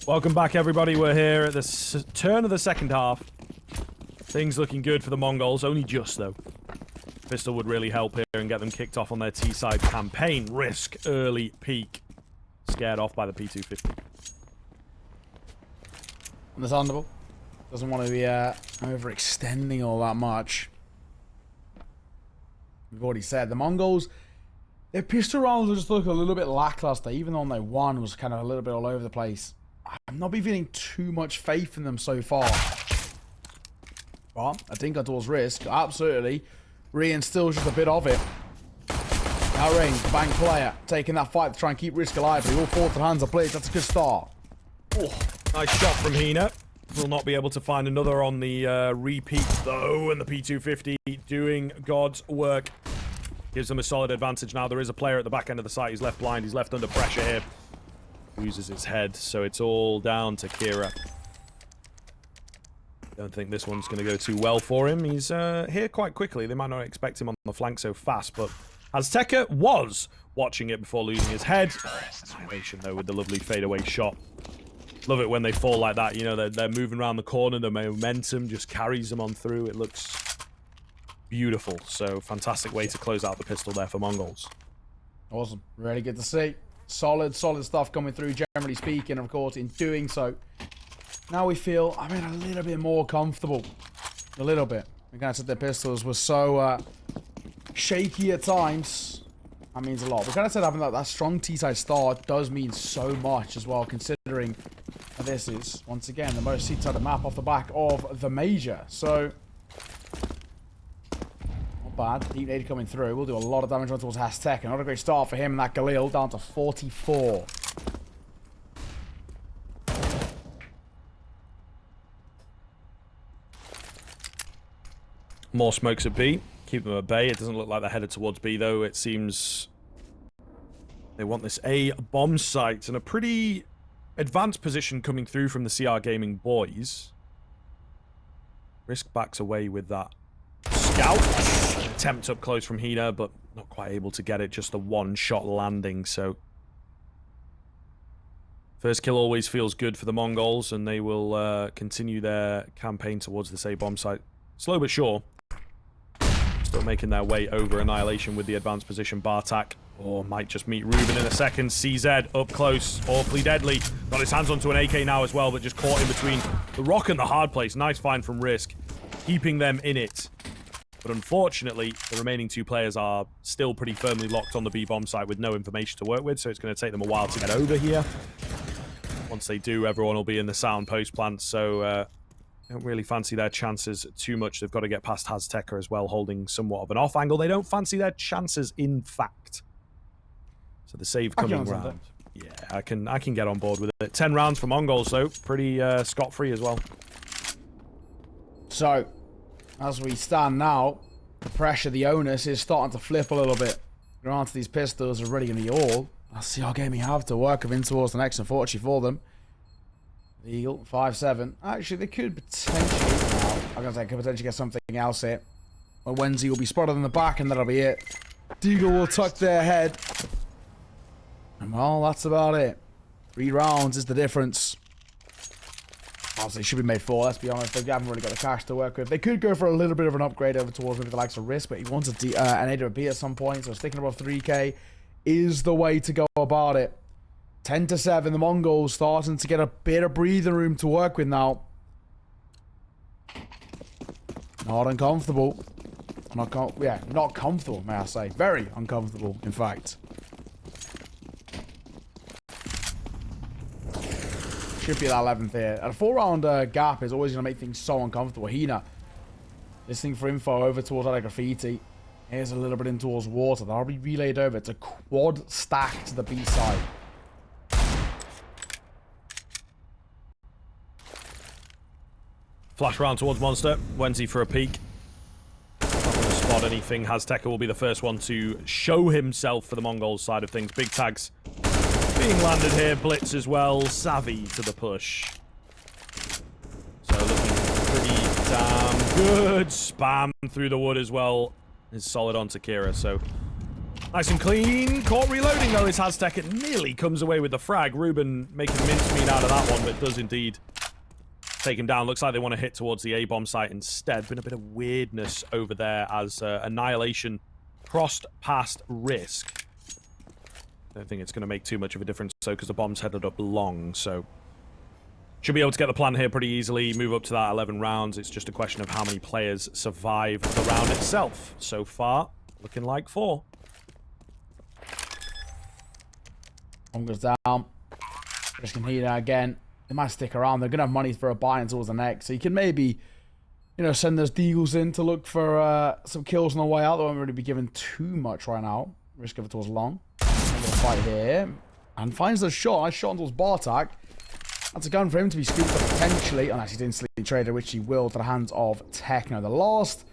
A: Welcome back, everybody. We're here at the turn of the second half. Things looking good for the Mongols, only just, though. Pistol would really help here and get them kicked off on their T-side campaign. Risk early peak. Scared off by the P250.
B: Understandable. Doesn't want to be overextending all that much. We've already said the Mongols, their pistol rounds just look a little bit lackluster, even though they won was kind of a little bit all over the place. I'm not been feeling too much faith in them so far. But I think CR.GRisk absolutely reinstills just a bit of it. Outrange, the bank player, taking that fight to try and keep Risk alive. He all falls to the hands of Blitz. That's a good start.
A: Oh, nice shot from Hina. Will not be able to find another on the repeat, though, and the P250 doing God's work. Gives them a solid advantage now. There is a player at the back end of the site. He's left blind. He's left under pressure here. Loses his head, so it's all down to Kira. Don't think this one's going to go too well for him. He's here quite quickly. They might not expect him on the flank so fast, but hasteka was watching it before losing his head. Oh, annihilation, though, with the lovely fadeaway shot. Love it when they fall like that. You know, they're moving around the corner. The momentum just carries them on through. It looks beautiful. So, fantastic way to close out the pistol there for Mongols.
B: Awesome. Really good to see. Solid stuff coming through, generally speaking, of course, in doing so. Now we feel, I mean, a little bit more comfortable. A little bit. We kind of said their pistols were so shaky at times. That means a lot. We kind of said having that strong T-side start does mean so much as well, considering this is, once again, the most T-sided map off the back of the major. So, not bad. Deep nade coming through. We'll do a lot of damage on towards hasteka. Not a great start for him and that Galil, down to 44.
A: More smokes at B. Keep them at bay. It doesn't look like they're headed towards B, though. It seems they want this A bomb site and a pretty advanced position coming through from the CR Gaming boys. Risk backs away with that scout. Attempt up close from Hina, but not quite able to get it. Just the one-shot landing, so first kill always feels good for the Mongols, and they will continue their campaign towards this A bomb site. Slow but sure. Still making their way over Annihilation with the advanced position. Bartak, or might just meet Ruben in a second. CZ up close, awfully deadly. Got his hands onto an AK now as well, but just caught in between the rock and the hard place. Nice find from Risk, keeping them in it. But unfortunately, the remaining two players are still pretty firmly locked on the B bomb site with no information to work with, so it's going to take them a while to get over here. Once they do, everyone will be in the sound post plant, so don't really fancy their chances too much. They've got to get past hasteka as well, holding somewhat of an off angle. They don't fancy their chances, in fact. So the save coming round. Yeah, I can get on board with it. 10 rounds for Mongols, though. Pretty scot-free as well.
B: So, as we stand now, the pressure, the onus is starting to flip a little bit. Granted, these pistols are really going to be all CR Gaming have to work in towards the next, unfortunately for them. The Eagle, 5-7. Actually, they could potentially, I'm going to say, could potentially get something else here. Well, Mnglz will be spotted in the back, and that'll be it. Deagle will tuck their head. And well, that's about it. 3 rounds is the difference. Honestly, it should be made 4, let's be honest. They haven't really got the cash to work with. They could go for a little bit of an upgrade over towards maybe the likes of Risk, but he wants an AWP at some point, so sticking above 3k is the way to go about it. 10-7, the Mongols starting to get a bit of breathing room to work with now. Not uncomfortable. Not comfortable, may I say. Very uncomfortable, in fact. Should be that 11th here. And a 4-round gap is always going to make things so uncomfortable. Hina, listening for info over towards that graffiti. Here's a little bit in towards water. That'll be relayed over. It's a quad stack to the B side.
A: Flash round towards Monster. Mnglz for a peek. Not going to spot anything. hasteka will be the first one to show himself for the Mongols side of things. Big tags being landed here. Blitz as well. Savvy to the push. So looking pretty damn good. Spam through the wood as well. Is solid onto Kira. So Nice and clean. Caught reloading, though, is hasteka. It nearly comes away with the frag. Ruben making mincemeat out of that one, but does indeed take him down. Looks like they want to hit towards the A-bomb site instead. Been a bit of weirdness over there as Annihilation crossed past Risk. Don't think it's going to make too much of a difference, so because the bomb's headed up long, so should be able to get the plan here pretty easily, move up to that 11 rounds. It's just a question of how many players survive the round itself. So far, looking like 4.
B: One goes down. Risk and Heater again. They might stick around. They're going to have money for a buy-in towards the next. So you can maybe, you know, send those deagles in to look for some kills on the way out. They won't really be given too much right now. Risk over towards long. Fight here. And finds the shot. Nice shot towards Bart4k. That's a gun for him to be scooped up potentially. Unless he's instantly traded, which he will, to the hands of Techno. The last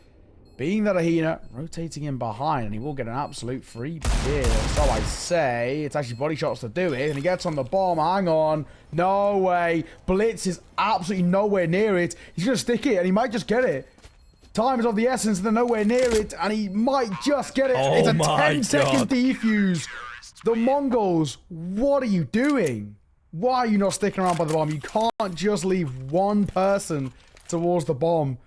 B: being that Ahina rotating in behind, and he will get an absolute free kill. So I say, it's actually body shots to do it, and he gets on the bomb. Hang on. No way. Blitz is absolutely nowhere near it. He's going to stick it, and he might just get it. Time is of the essence, and they're nowhere near it, and he might just get it.
A: Oh,
B: it's a
A: my
B: 10-second defuse. The Mongols, what are you doing? Why are you not sticking around by the bomb? You can't just leave one person towards the bomb.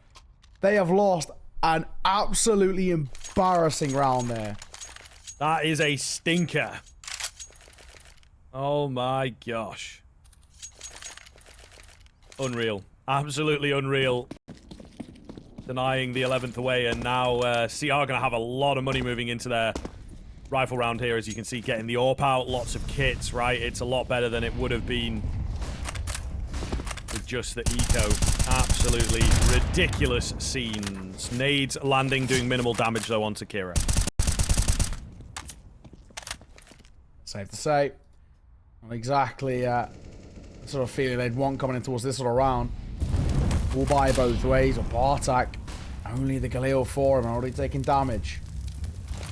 B: They have lost an absolutely embarrassing round there.
A: That is a stinker. Oh my gosh. Unreal. Absolutely unreal. Denying the 11th away, and now CR are going to have a lot of money moving into their rifle round here, as you can see, getting the AWP out, lots of kits, right? It's a lot better than it would have been with just the eco. Absolutely ridiculous scenes. Nades landing, doing minimal damage, though, onto Kira.
B: Safe to say. Not exactly the sort of feeling they'd want coming in towards this sort of round. All by both ways. Or Bart4k, only the Galil for him, already taking damage.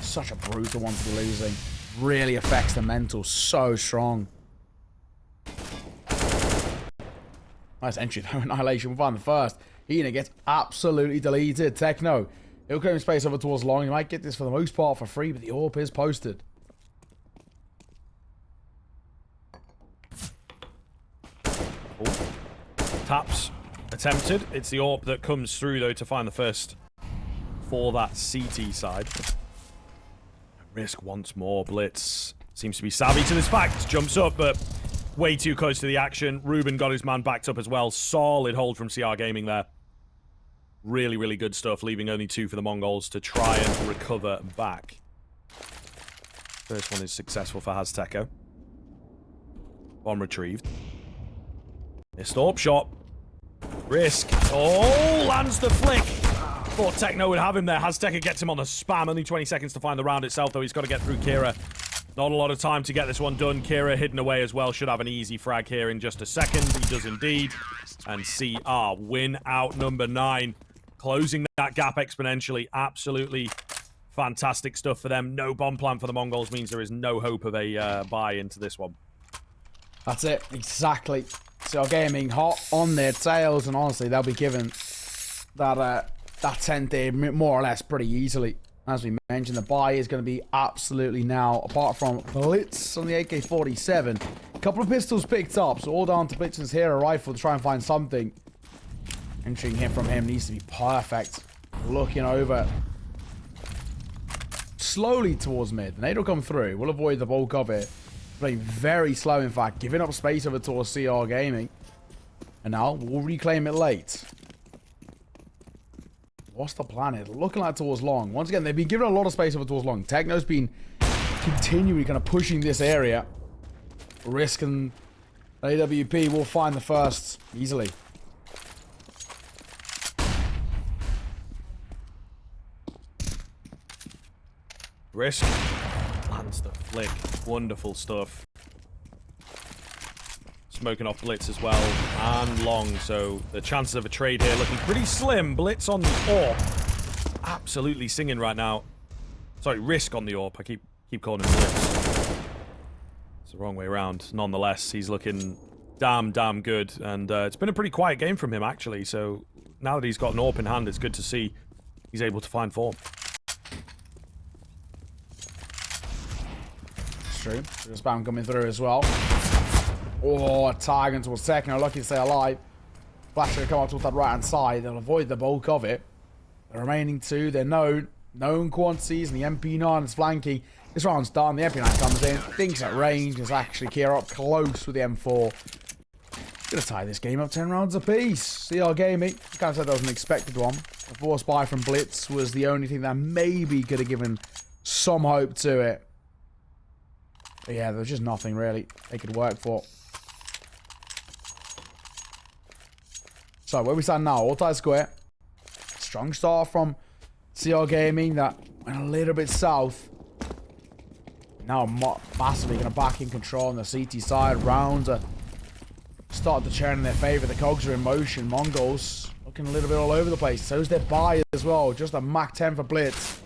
B: Such a brutal one to be losing. Really affects the mental so strong. Nice entry though. Annihilation will find the first. Hina gets absolutely deleted. Techno, he'll claim space over towards long. He might get this for the most part for free, but the AWP is posted.
A: Oh. Taps attempted. It's the AWP that comes through though to find the first for that CT side. Risk once more. Blitz seems to be savvy to this fact. Jumps up, but way too close to the action. Ruben got his man backed up as well. Solid hold from CR Gaming there. Really, really good stuff, leaving only 2 for the Mongols to try and recover back. First one is successful for hasteka. Bomb retrieved. Missed AWP shot. Risk. Oh, lands the flick. Thought Techno would have him there. hasteka gets him on the spam. Only 20 seconds to find the round itself, though. He's got to get through Kira. Not a lot of time to get this one done. Kira hidden away as well. Should have an easy frag here in just a second. He does indeed. And CR win out number 9. Closing that gap exponentially. Absolutely fantastic stuff for them. No bomb plan for the Mongols means there is no hope of a buy into this one.
B: That's it. Exactly. CR Gaming hot on their tails, and honestly, they'll be given that 10th there more or less pretty easily. As we mentioned, the buy is going to be absolutely now, apart from Blitz on the AK-47. A couple of pistols picked up, so all down to Blitz's hero rifle to try and find something. Entering hit from him needs to be perfect. Looking over slowly towards mid. The nade will come through. We'll avoid the bulk of it. Playing very slow, in fact. Giving up space over towards CR Gaming. And now we'll reclaim it late. What's the plan here? Looking like towards long. Once again, they've been given a lot of space over towards long. Techno's been continually kind of pushing this area. Risk and AWP will find the first easily.
A: Risk lands the flick. Wonderful stuff. Smoking off Blitz as well, and long, so the chances of a trade here looking pretty slim. Blitz on the AWP. Absolutely singing right now. Sorry, Risk on the AWP. I keep calling him Blitz. It's the wrong way around. Nonetheless, he's looking damn good, and it's been a pretty quiet game from him, actually, so now that he's got an AWP in hand, it's good to see he's able to find form.
B: true. The spam coming through as well. Oh, target towards second. Lucky to stay alive. Flash going to come out towards that right-hand side. They'll avoid the bulk of it. The remaining two, they're known quantities, and the MP9 is flanking. This round's done. The MP9 comes in, thinks at range, is actually Kira up close with the M4. Gonna tie this game up 10 rounds apiece. CR.GRisk, kind of said that was an expected one. The force buy from Blitz was the only thing that maybe could have given some hope to it. But yeah, there's just nothing really they could work for. So where we stand now, all-tie square. Strong start from CR.GRisk that went a little bit south. Now massively going to back in control on the CT side. Rounds are starting to churn in their favour. The cogs are in motion. Mnglz looking a little bit all over the place. So's their buy as well. Just a Mach 10 for Blitz.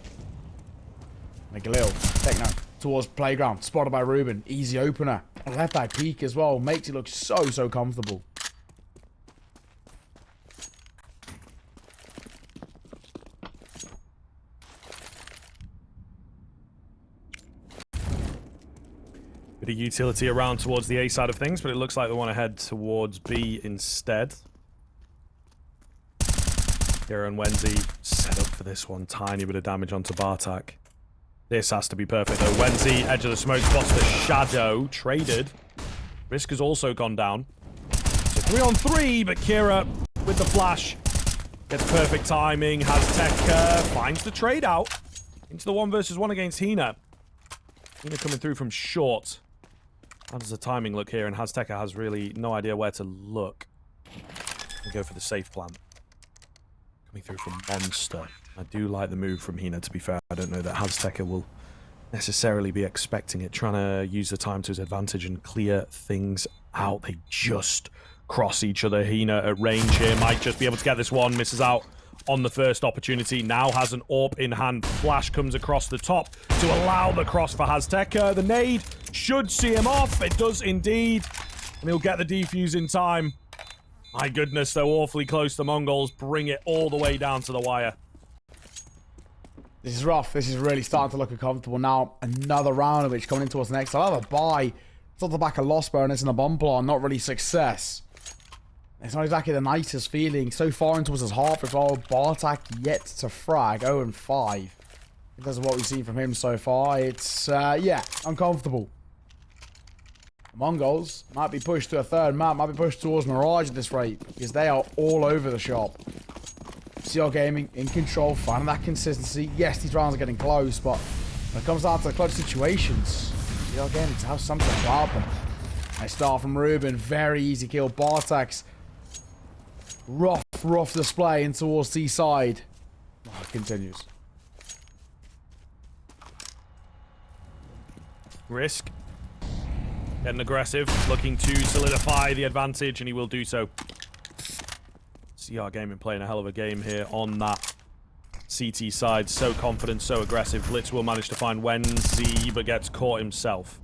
B: Make a little techno towards playground. Spotted by Ruben. Easy opener. A left eye peek as well. Makes it look so comfortable.
A: Bit of utility around towards the A side of things, but it looks like they want to head towards B instead. Kira and Mnglz set up for this one. Tiny bit of damage onto Bart4k. This has to be perfect though. Mnglz, edge of the smoke, spots the shadow. Traded. GRisk has also gone down. So 3-on-3, but Kira with the flash gets perfect timing. hasteka finds the trade out into the 1 versus 1 against Hina. Hina coming through from short. How does the timing look here? And hasteka has really no idea where to look. And go for the safe plan. Coming through from Monster. I do like the move from Hina, to be fair. I don't know that hasteka will necessarily be expecting it. Trying to use the time to his advantage and clear things out. They just cross each other. Hina at range here. Might just be able to get this one. Misses out on the first opportunity. Now has an AWP in hand. Flash comes across the top to allow the cross for hasteka. The nade should see him off. It does indeed. And he'll get the defuse in time. My goodness, they're awfully close. The Mongols bring it all the way down to the wire.
B: This is rough. This is really starting to look uncomfortable now. Another round of which coming into us next. I'll have a buy. It's on the back of loss bonus and a bomb plot. Not really success. It's not exactly the nicest feeling. So far into his half as well. Bart4k yet to frag. 0-5. In terms of what we've seen from him so far. It's, yeah, uncomfortable. Mongols might be pushed to a third map. Might be pushed towards Mirage at this rate. Because they are all over the shop. CR.GRisk in control. Finding that consistency. Yes, these rounds are getting close. But when it comes down to the clutch situations, CR.GRisk has something about them. Nice start from Ruben. Very easy kill. Bart4k's rough display in towards C side. Oh, it continues.
A: GRisk getting aggressive, looking to solidify the advantage, and he will do so. CR.GRisk playing a hell of a game here on that CT side. So confident, so aggressive. Blitz will manage to find Mnglz, but gets caught himself.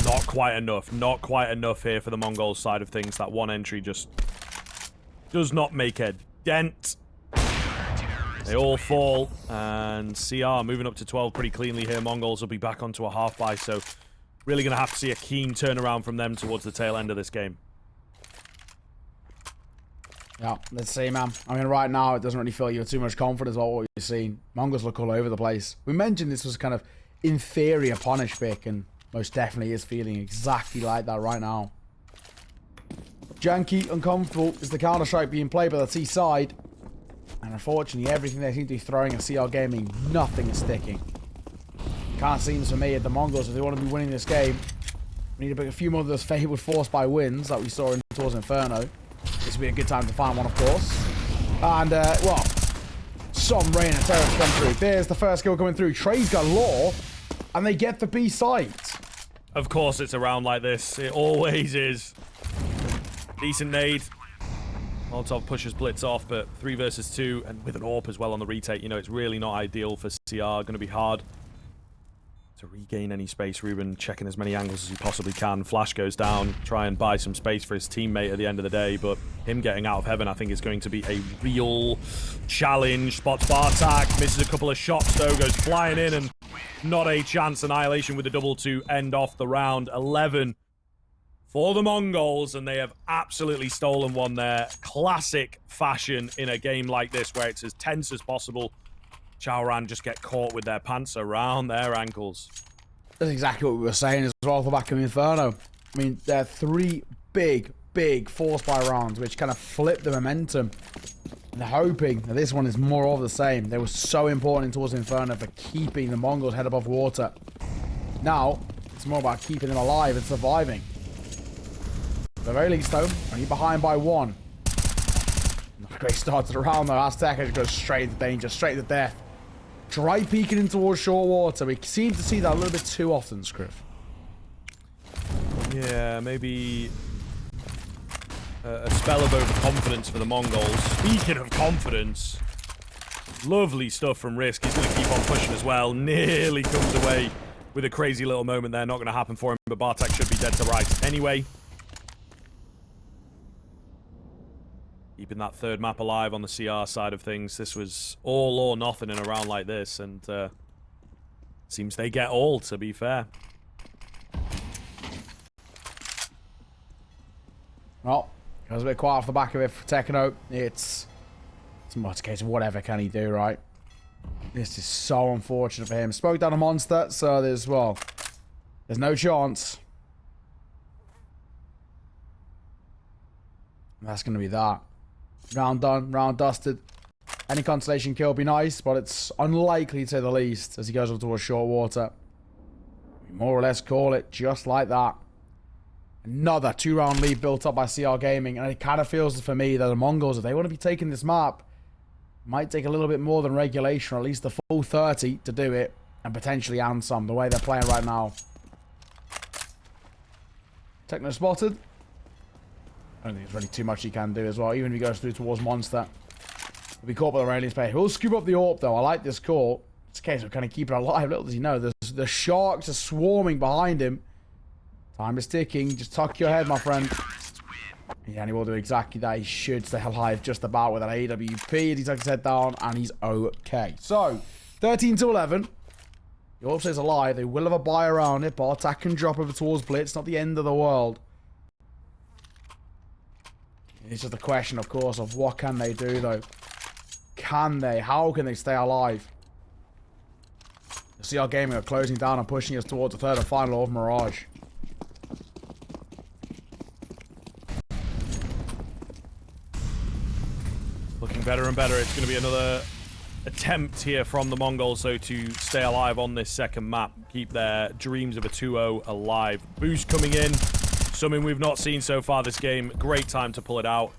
A: Not quite enough. Not quite enough here for the Mongols side of things. That one entry just does not make a dent. They all fall, and CR moving up to 12 pretty cleanly here. Mongols will be back onto a half buy, so really going to have to see a keen turnaround from them towards the tail end of this game.
B: Yeah, let's see, man. I mean, right now, it doesn't really fill you with too much confidence about what you're seeing. Mongols look all over the place. We mentioned this was kind of, in theory, a punish pick, and most definitely is feeling exactly like that right now. Janky, uncomfortable, is the Counter-Strike being played by the T side. And unfortunately, everything they seem to be throwing at CR.GRisk, nothing is sticking. Can't seem for me at the Mongols, if they want to be winning this game, we need to pick a few more of those fabled force by wins that we saw in towards Inferno. This would be a good time to find one, of course. And, well, some rain and terror to come through. There's the first kill coming through. Trey's got Law, and they get the B site.
A: Of course it's a round like this. It always is. Decent nade. Molotov pushes Blitz off, but 3 versus 2, and with an AWP as well on the retake, you know, it's really not ideal for CR. Going to be hard to regain any space. Ruben checking as many angles as he possibly can. Flash goes down, try and buy some space for his teammate at the end of the day, but him getting out of heaven, I think, is going to be a real challenge. Spots Bart4k, misses a couple of shots though, goes flying in, and Not a chance. Annihilation with a double to end off the round. 11 for the Mongols, and they have absolutely stolen one there. Classic fashion in a game like this where it's as tense as possible. Chaoran just get caught with their pants around their ankles.
B: That's exactly what we were saying as well off the back of Inferno. I mean, they're 3 big force by rounds, which kind of flip the momentum. And they're hoping that this one is more of the same. They were so important towards Inferno for keeping the Mongols head above water. Now, it's more about keeping them alive and surviving. At the very least, though, only behind by 1. Not a great start to the round, though. hasteka just goes straight into danger, straight to death. Dry peeking in towards short water. We seem to see that a little bit too often, Scriff.
A: Yeah, maybe a spell of overconfidence for the Mongols. Speaking of confidence, lovely stuff from Risk. He's going to keep on pushing as well. Nearly comes away with a crazy little moment there. Not going to happen for him, but Bart4k should be dead to rights anyway. Keeping that third map alive on the CR side of things. This was all or nothing in a round like this, and seems they get all, to be fair.
B: Well, goes a bit quiet off the back of it for Techno. It's much a case of whatever can he do, right? This is so unfortunate for him. Spoke down a monster, so there's no chance. That's going to be that. Round done, round dusted. Any consolation kill would be nice, but it's unlikely to say the least as he goes up towards short water. We more or less call it just like that. Another 2-round lead built up by CR Gaming, and it kind of feels for me that the Mongols, if they want to be taking this map, might take a little bit more than regulation, or at least the full 30 to do it, and potentially and some, the way they're playing right now. Techno spotted. I don't think there's really too much he can do as well, even if he goes through towards Monster. He'll be caught by the Railings player. He'll scoop up the AWP, though. I like this call. It's a case of kind of keeping it alive. Little does he know, the sharks are swarming behind him. Time is ticking. Just tuck your head, my friend. Yeah, and he will do exactly that. He should stay alive just about with an AWP. He tucks his head down, and he's okay. So, 13 to 11. The AWP stays alive. They will have a buy around it. Bart4k can drop over towards Blitz. Not the end of the world. It's just a question, of course, of what can they do, though. Can they? How can they stay alive? The CR Gaming are closing down and pushing us towards the third and final of Mirage.
A: Looking better and better. It's going to be another attempt here from the Mongols, so to stay alive on this second map. Keep their dreams of a 2-0 alive. Boost coming in. Something we've not seen so far this game. Great time to pull it out.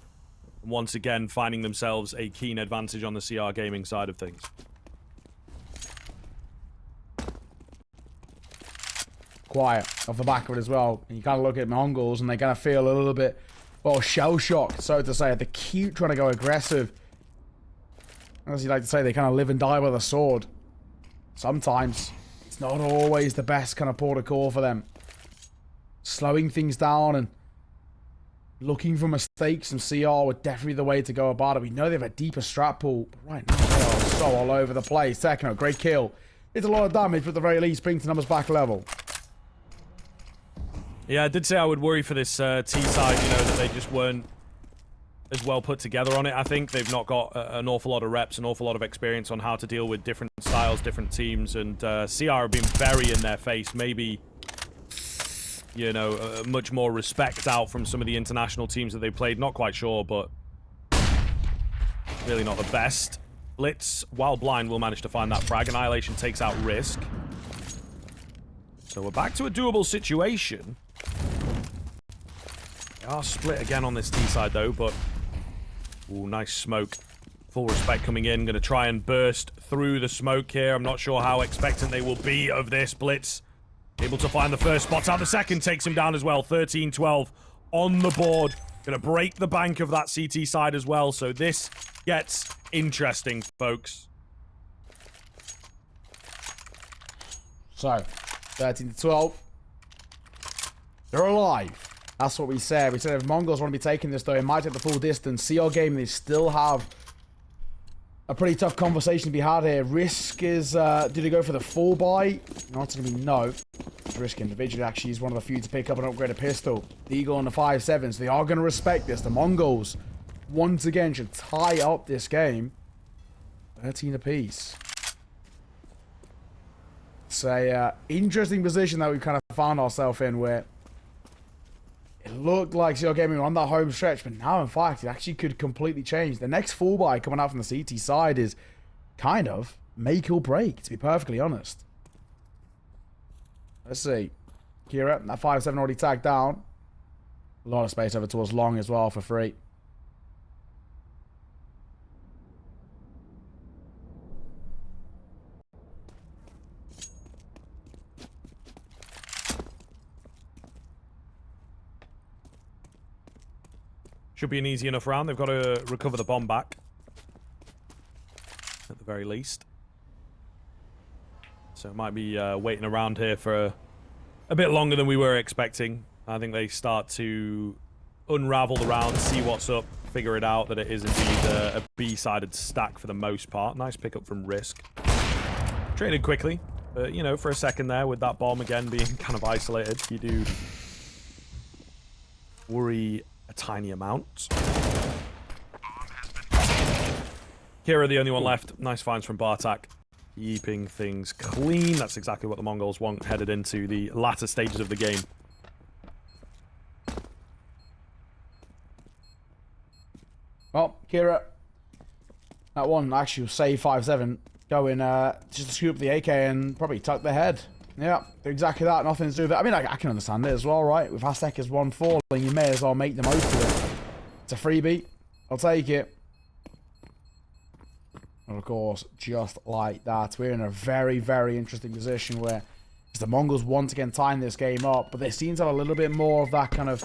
A: Once again, finding themselves a keen advantage on the CR Gaming side of things.
B: Quiet off the back of it as well. And you kind of look at Mongols and they kind of feel a little bit, well, shell-shocked, so to say. They keep trying to go aggressive. As you like to say, they kind of live and die by the sword. Sometimes it's not always the best kind of port of call for them. Slowing things down and looking for mistakes from CR would definitely be the way to go about it. We know they have a deeper strat pool, but right now they are so all over the place. Techno, great kill. It's a lot of damage, but at the very least, brings the numbers back level.
A: Yeah, I did say I would worry for this T side, you know, that they just weren't as well put together on it. I think they've not got an awful lot of reps, an awful lot of experience on how to deal with different styles, different teams, and CR have been very in their face. Maybe, you know, much more respect out from some of the international teams that they played. Not quite sure, but really not the best. Blitz, while blind, will manage to find that frag. Annihilation takes out Risk. So we're back to a doable situation. They are split again on this T side, though, but... Ooh, nice smoke. Full respect coming in. Going to try and burst through the smoke here. I'm not sure how expectant they will be of this. Blitz able to find the first spot out. The second takes him down as well. 13-12 on the board. Going to break the bank of that CT side as well. So this gets interesting, folks.
B: So, 13-12. They're alive. That's what we said. We said if Mongols want to be taking this, though, it might take the full distance. CR Gaming, they still have a pretty tough conversation to be had here. Risk is, did he go for the full buy? Not going to be no. Risk individually actually is one of the few to pick up an upgraded pistol. The Eagle and the 5.7, so they are going to respect this. The Mongols, once again, should tie up this game. 13 apiece. It's a interesting position that we've kind of found ourselves in, where it looked like CR Gaming were on that home stretch, but now, in fact, it actually could completely change. The next full buy coming out from the CT side is kind of make or break, to be perfectly honest. Let's see. Kira, that 5.7 already tagged down. A lot of space over towards long as well for free.
A: Should be an easy enough round. They've got to recover the bomb back, at the very least. So it might be waiting around here for a bit longer than we were expecting. I think they start to unravel the round, see what's up, figure it out that it is indeed a B-sided stack for the most part. Nice pickup from Risk. Traded quickly, but, you know, for a second there with that bomb again being kind of isolated, you do worry a tiny amount. Kira, the only one left. Nice finds from Bart4k. Keeping things clean. That's exactly what the Mongols want headed into the latter stages of the game.
B: Well, Kira, that one actually was save 5.7. Going just to scoop the AK and probably tuck the head. Yeah, exactly that. Nothing to do with it. I mean, I can understand it as well, right? With hasteka's 1-4, you may as well make the most of it. It's a freebie. I'll take it. And of course, just like that, we're in a very, very interesting position where the Mongols once again tying this game up, but they seem to have a little bit more of that kind of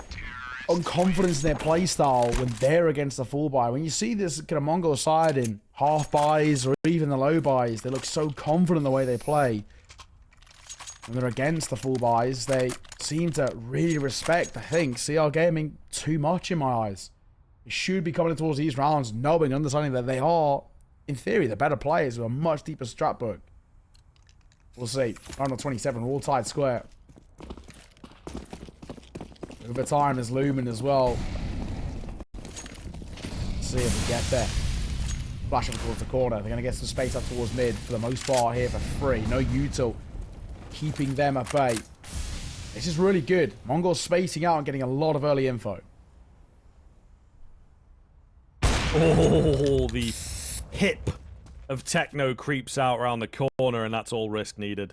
B: unconfidence in their playstyle when they're against the full buy. When you see this kind of Mongol side in half buys or even the low buys, they look so confident in the way they play. When they're against the full buys, they seem to really respect, I think, CR Gaming too much in my eyes. They should be coming towards these rounds knowing, understanding that they are, in theory, the better players with a much deeper strat book. We'll see. Round of 27, we're all tied square. Over time is looming as well. Let's see if we get there. Flash up towards the corner. They're going to get some space up towards mid for the most part here for free. No util. Keeping them at bay. This is really good. Mongols spacing out and getting a lot of early info.
A: Oh, the hip of Techno creeps out around the corner, and that's all Risk needed.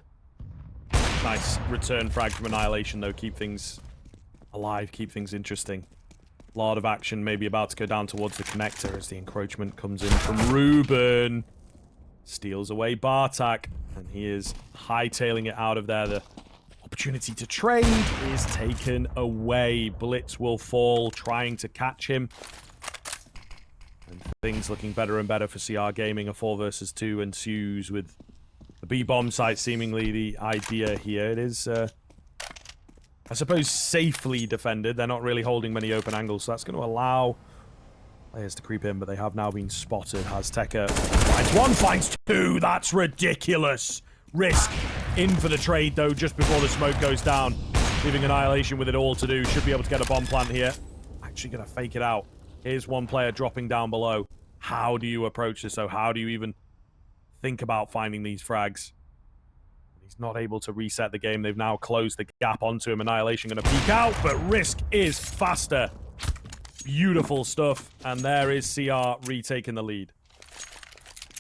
A: Nice return frag from Annihilation, though. Keep things alive, keep things interesting. A lot of action maybe about to go down towards the connector as the encroachment comes in from Ruben. Steals away Bart4k, and he is hightailing it out of there. The opportunity to trade is taken away. Blitz will fall, trying to catch him. And things looking better and better for CR Gaming. A 4 versus 2 ensues with the B-bomb site seemingly the idea here. It is, I suppose, safely defended. They're not really holding many open angles, so that's going to allow players to creep in, but they have now been spotted. hasteka finds 1, finds 2. That's ridiculous. Risk in for the trade, though, just before the smoke goes down. Leaving Annihilation with it all to do. Should be able to get a bomb plant here. Actually going to fake it out. Here's one player dropping down below. How do you approach this, though? How do you even think about finding these frags? He's not able to reset the game. They've now closed the gap onto him. Annihilation going to peek out, but Risk is faster. Beautiful stuff. And there is CR retaking the lead.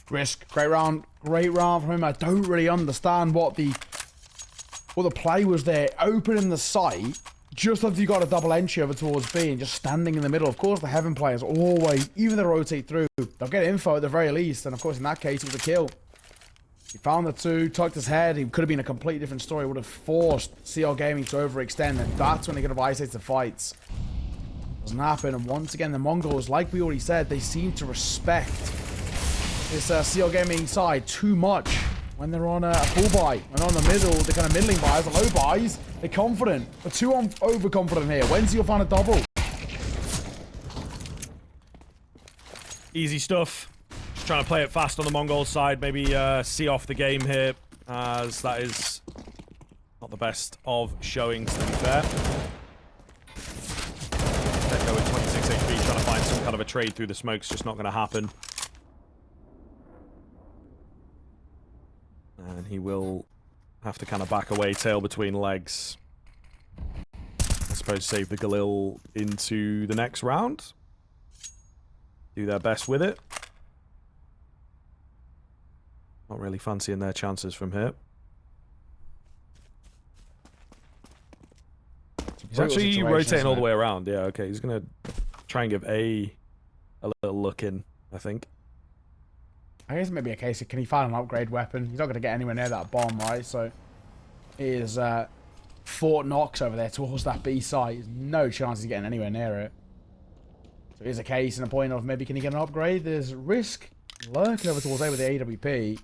B: Risk, great round from him. I don't really understand what the play was there. Opening the site, just after you got a double entry over towards B and just standing in the middle. Of course, the Heaven players always, even if they rotate through, they'll get info at the very least. And of course, in that case, it was a kill. He found the 2, tucked his head. He could have been a completely different story. Would have forced CR Gaming to overextend, and that's when they could have isolated the fights. Doesn't happen. And once again, the Mongols, like we already said, they seem to respect this CR Gaming side too much when they're on a full buy. When they're on the middle, they're kind of middling buys, the low buys, they're confident. They're too overconfident here. When's he going to find a double?
A: Easy stuff. trying to play it fast on the Mongol side. Maybe see off the game here, as that is not the best of showings, to be fair. Hasteka with 26 HP, trying to find some kind of a trade through the smoke's just not going to happen. And he will have to kind of back away, tail between legs. I suppose save the Galil into the next round. Do their best with it. Not really fancying their chances from here. He's actually rotating all the way around. Yeah, okay. He's going to try and give a little look in, I think.
B: I guess it may be a case of, can he find an upgrade weapon? He's not going to get anywhere near that bomb, right? So he is Fort Knox over there towards that B site. There's no chance he's getting anywhere near it. So here's a case and a point of maybe can he get an upgrade? There's Risk lurking over towards A with the AWP.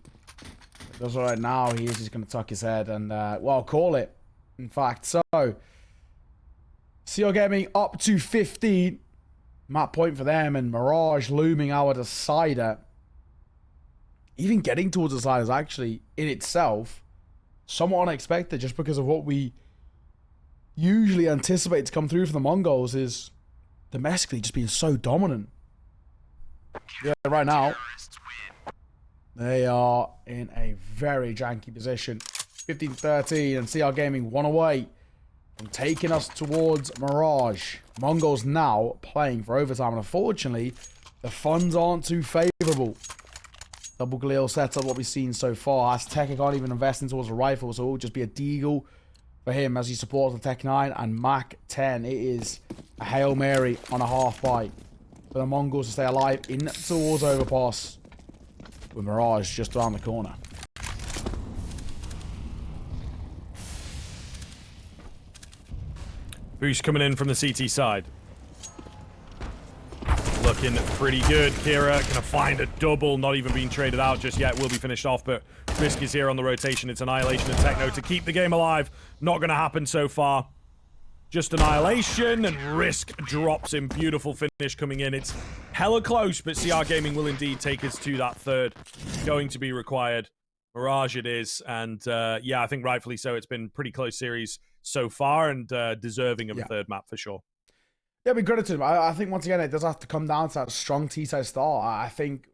B: Because right now he is just going to tuck his head and, well, call it. In fact, so CR Gaming up to 15. Map point for them, and Mirage looming our decider. Even getting towards the side is actually, in itself, somewhat unexpected, just because of what we usually anticipate to come through for the Mongols is domestically just being so dominant. Yeah, right now, they are in a very janky position. 15-13, and CR Gaming one away from taking us towards Mirage. Mongols now playing for overtime, and unfortunately, the funds aren't too favorable. Double Galil setup, what we've seen so far. Hasteka can't even invest in towards a rifle, so it will just be a deagle for him as he supports the Tech 9 and Mac 10. It is a Hail Mary on a half bite for the Mongols to stay alive in towards Overpass, with Mirage just around the corner.
A: Boost coming in from the CT side. Looking pretty good. Kira gonna find a double, not even being traded out just yet. Will be finished off, but Risk is here on the rotation. It's Annihilation and Techno to keep the game alive. Not gonna happen so far. Just Annihilation, and Risk drops in. Beautiful finish coming in. It's hella close, but CR Gaming will indeed take us to that third. Going to be required. Mirage it is, and yeah, I think rightfully so. It's been a pretty close series so far, and deserving of a third map for sure.
B: Yeah, be credit to him. I think once again it does have to come down to that strong T-side start. I think